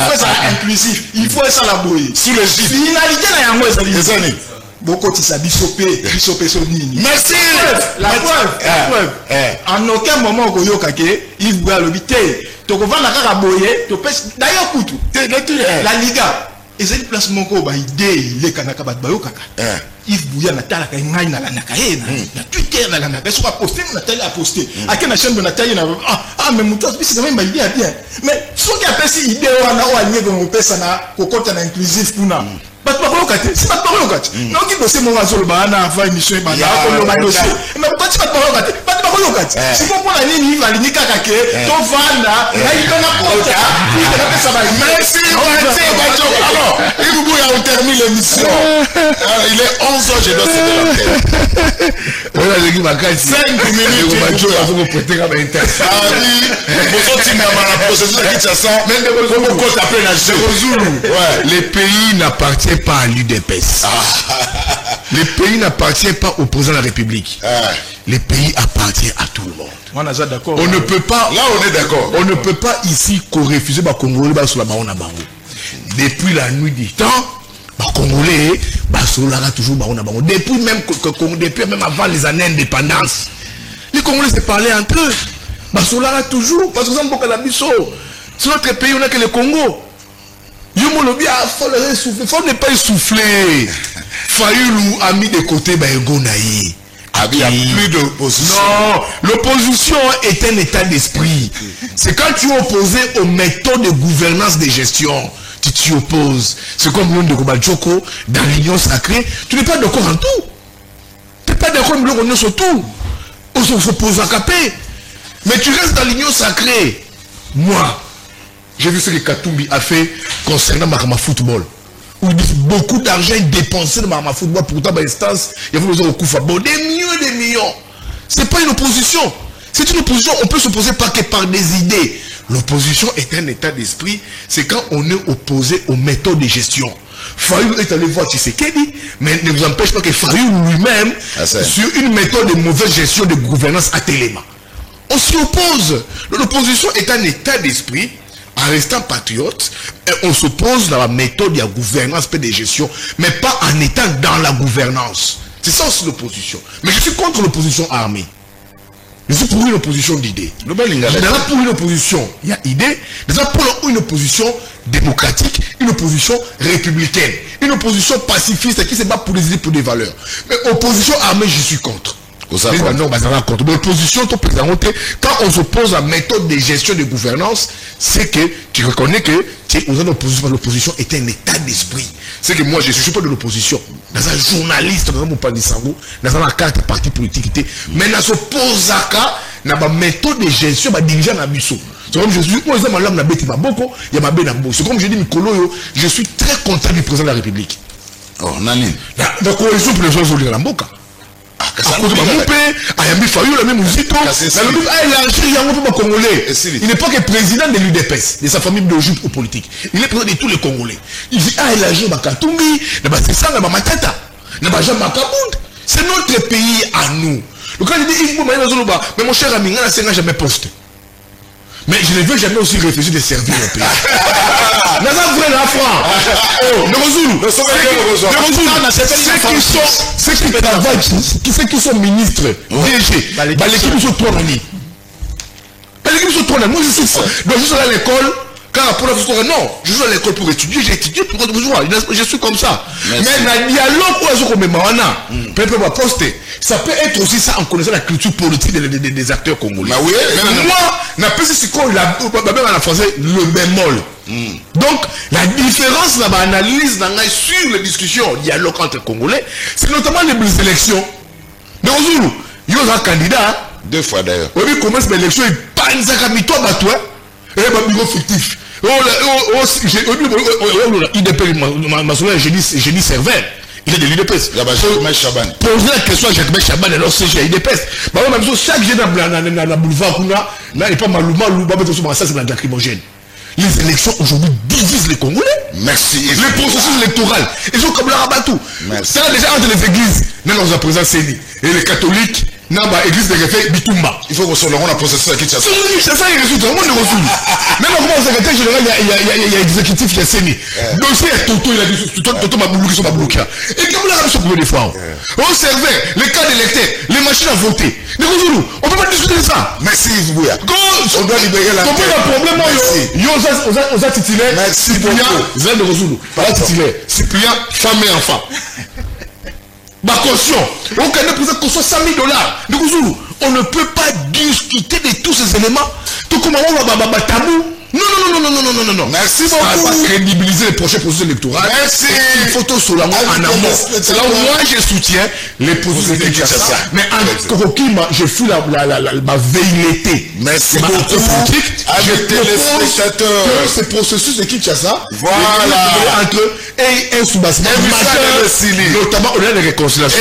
faut ça inclusif, il faut ça la bouille. Sous le finalité na yango ezali. Beaucoup de ça bisopé sonini. Merci. La preuve. En aucun moment au Yokake, il voit le bité. Donc on va la caraboyer. D'ailleurs, Koutou. La Liga. Et c'est une place mon ba idée les kanaka bat bayokaka. Il bouya na tala ka ngai na la nakaye na Twitter na la nakaye sur poster na tala a poster. A quelle chaîne de Nathalie na mais muto c'est même idée bien. Mais ce qui a passé idée wana o allié comme on pesa na kokota na inclusif kuna. C'est pas parole au gâte. Non, qui dossier mon azul bana avant émission bana comme le dossier. Mais pourquoi tu pas parole au gâte? Pas de parole au gâte. C'est pourquoi la ligne va ligne kakake. Ton vanda, là il donne la porte. Ça va. Merci. Alors, on termine l'émission. Il est 11h, je dois céder la tête. On a dit que 5 minutes. On va prêter comme inter. Ah oui. Bonjour Timia la procédure qui ça. Même de comment compte après la les pays n'appartiennent pas à l'UDPS. Les pays n'appartiennent pas au président de la République. Les pays appartiennent à tout le monde. On est d'accord. On ne peut pas. Là, on est d'accord. On ne peut pas ici refuser les Congolais sur la Baona Bango. Depuis la nuit du temps, les Congolais toujours Baona Bango. Depuis même avant les années d'indépendance, les Congolais se parlaient entre eux. Basolara toujours. Parce que c'est notre pays, on n'a que le Congo. Il faut ne pas essouffler. Fayoulou a mis de côté Baegonaï. Il n'y a plus d'opposition. Non, l'opposition est un état d'esprit. C'est quand tu es opposé aux méthodes de gouvernance de gestion. Tu t'y opposes. C'est comme l'un de Kobadjoko dans l'union sacrée. Tu n'es pas d'accord en tout. Tu n'es pas d'accord sur tout. On s'oppose à Capé. Mais tu restes dans l'union sacrée. Moi, j'ai vu ce que Katumbi a fait concernant Mahama Football. Où beaucoup d'argent est dépensé dans Mahama Football. Pourtant, dans l'instance, il y a besoin de Koufa. Bon, des millions. Ce n'est pas une opposition. C'est une opposition, on peut s'opposer pas que par des idées. L'opposition est un état d'esprit. C'est quand on est opposé aux méthodes de gestion. Fayoulou est allé voir Tshisekedi, mais ne vous empêche pas que Fayoulou lui-même, sur une méthode de mauvaise gestion de gouvernance à Téléma. On s'y oppose. L'opposition est un état d'esprit. En restant patriote, on s'oppose dans la méthode de la gouvernance et de gestion, mais pas en étant dans la gouvernance. C'est ça aussi l'opposition. Mais je suis contre l'opposition armée. Je suis pour une opposition d'idées. Je suis pour une opposition, il y a idée. Je suis pour une opposition démocratique, une opposition républicaine, une opposition pacifiste qui se bat pour les idées, pour des valeurs. Mais opposition armée, je suis contre. Mais l'opposition, quand on s'oppose à la méthode de gestion de gouvernance, c'est que tu reconnais que l'opposition est un état d'esprit. C'est que moi, je ne suis pas de l'opposition. Dans un journaliste, dans un carte parti politique, mais dans s'oppose à la méthode de gestion de dirigeant Nabiso. C'est comme je suis, c'est comme je dis, Mikolo, je suis très content du président de la République. Oh, Nani. La coalition pour les gens de la Mboka. Il n'est pas que président de l'UDPS, de sa famille biologique ou politique. Il est président de tous les Congolais. Il dit élargir Bakatumbi, c'est notre pays à nous. Donc quand il dit mais mon cher ami, ça n'a jamais posté. Mais je ne veux jamais aussi réfléchir de servir le pays. Ceux qui sont ministres, DG, l'équipe sont trop nani. L'équipe sont trop nani. Moi je suis à l'école, Car pour la histoire, non, je suis à l'école pour étudier, j'ai étudié pour être besoin. Je suis comme ça. Merci. Mais le dialogue où ils ont comme Mawana, peut poster. Ça peut être aussi ça en connaissant la culture politique des acteurs congolais. Bah oui, mais moi, n'a pas si quoi même en français, le bémol. Donc, la différence dans l'analyse sur les discussions, le dialogue entre Congolais, c'est notamment les élections. Mais aujourd'hui, il y a un candidat. 2 fois d'ailleurs. Oui, commence l'élection, il pense à mito batoué. Et un bureau fictif. IDP, j'ai dit serveur. Il est de l'IDPS. Posez la question à Jacques Chaban et leur CG IDPS. Chaque jeune dans le boulevard, il n'y a pas mal ça, c'est la lacrymogène. Les élections aujourd'hui divisent les Congolais. Merci. Les processus électoraux, ils sont comme le rabatou. C'est déjà entre les églises, nous avons président Séni, et les catholiques, nous avons l'église de Réfé, Bitumba. Il faut que soit le processus à Kinshasa. C'est ça, il résout. Comment on résout? Même au secrétaire général, il y a exécutif, il y a Séni. Dossier Toto, il a dit Toto m'a bloqué, m'a bloqué. Et comme la raison combien de fois? On servait les cas d'électeurs, les machines à voter. Mais on ne peut pas discuter de ça. Merci Yves Bouya. On doit libérer la terre. Problème, on a titulaire. Merci Cyprien, Zé de Rosulu. Pas titulaire. Cyprien, femme et enfant. Ma caution. On connaît pour cette caution $100 000. On ne peut pas discuter de tous ces éléments. Tout comme on va tabou. Non. Merci beaucoup. Ça va beaucoup. crédibiliser les prochains processus électoraux. Merci. Il faut tout sur la main en amont. C'est là où moi je soutiens les processus électoraux. Mais en Kokokima, je fus ma velléité. Merci beaucoup. Avec téléspectateurs. Que ce processus de Kinshasa, voilà, entre un sous-bassement majeur, notamment au-delà des réconciliations,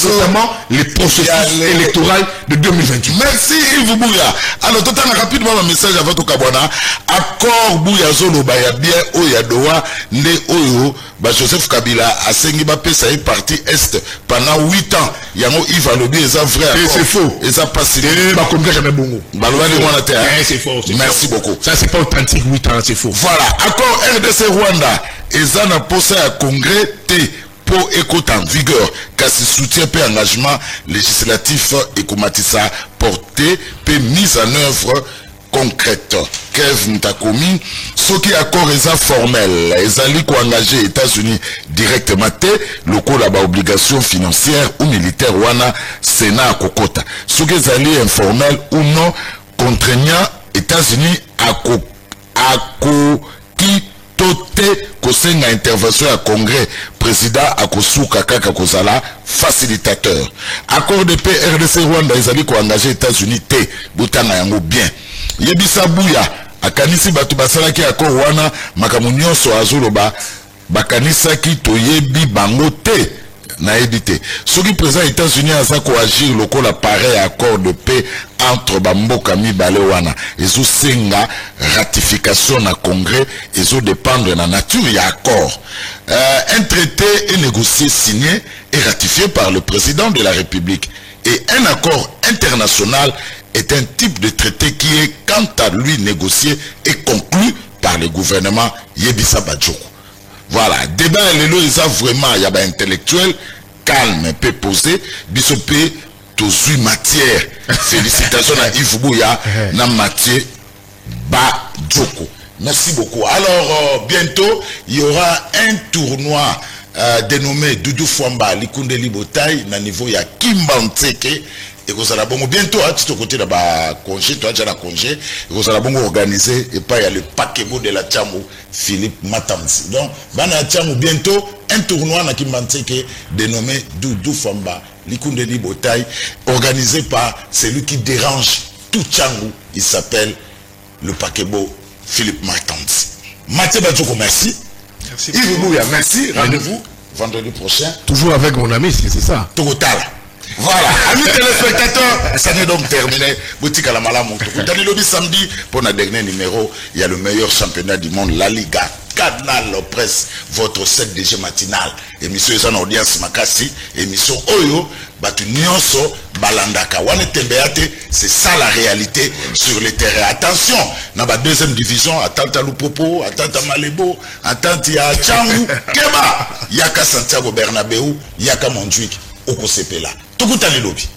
notamment les processus électoraux de 2028. Merci Yves Bouya. Alors, tout un rapidement un message à votre Kabwana. Accord Bouya Zolo Baya bien Oyadoa, ne Oyo, Joseph Kabila a sengi ba pesa est parti est pendant 8 ans. Yango Yves Alobi et ça vrai. C'est faux. Et ça passe. Comme jamais bongo. C'est faux. Merci beaucoup. Ça c'est pas authentique 8 ans, c'est faux. Voilà. Accord RDC Rwanda. Et ça n'a pas ça à congrès T. Pour écouter en vigueur, car ce soutien et engagement législatif et comatissa porté, peut mise en œuvre concrète. Kev Ntakomi, ce qui accord est formel, les alliés qui engagé les États-Unis directement, le cours là-bas obligation financière ou militaire ou ana Sénat à Kokota. Ce qui est alliés informel ou non contraignant États-Unis à qui toté kosenga intervention à congrès président Akosuka Kaka Kozala facilitateur accord de paix RDC Rwanda ezali ko engagé États-Unis te butanga yango bien yebisa Bouya akanisi batu basalaki accord wana makamunyoso azoloba bakanisaki toyebi bango te na ebité ce qui présent États-Unis aza ko agir lokola pareil accord de paix entre bamboka mibale wana ezo senga ratification na congrès ezo dépendre na nature ya accord un traité est négocié, signé et ratifié par le président de la République et un accord international est un type de traité qui est quant à lui négocié et conclu par le gouvernement Yebisa Badjoko. Voilà, débat lelo isa vraiment y a ba intellectuel calme peut poser bisopé tous matière. Félicitations à Yves Bouya na Mathieu Badjoko. Merci beaucoup. Alors bientôt il y aura un tournoi dénommé Doudou Fwamba Likunde Libotai na niveau ya Kimbantseke. Et que ça la bongo bientôt à tout côté là bas congé toi déjà la congé et que ça la bongo organisé et pas il y a le paquebo de la Tchamu Philippe Matamsi. Donc bana Tchamu bientôt un tournoi na Kimbantseke dénommé Doudou Fwamba Likunde Libotai organisé par celui qui dérange tout Tchamu, il s'appelle le paquebo Philippe Matamsi. Mathieu Badjoko, merci. Merci. Yves Bouya, merci. Rendez-vous vendredi prochain. Toujours avec mon ami, c'est ça. Total. Voilà, amis téléspectateurs, ça n'est donc terminé. Boutique à la Malamou. Dans le samedi, pour notre dernier numéro, il y a le meilleur championnat du monde, la Liga. Canal Presse, votre 7DG matinal. Émission en audience Makasi, émission Oyo, Batu Nyonso, Balandaka. C'est ça la réalité sur le terrain. Attention, dans la deuxième division, attente à Lupopo, attente à Malebo, attente à Tchangou, Keba, Yaka Santiago Bernabeu, Yaka Montjuic, Oko Sepela. Tout le lobby.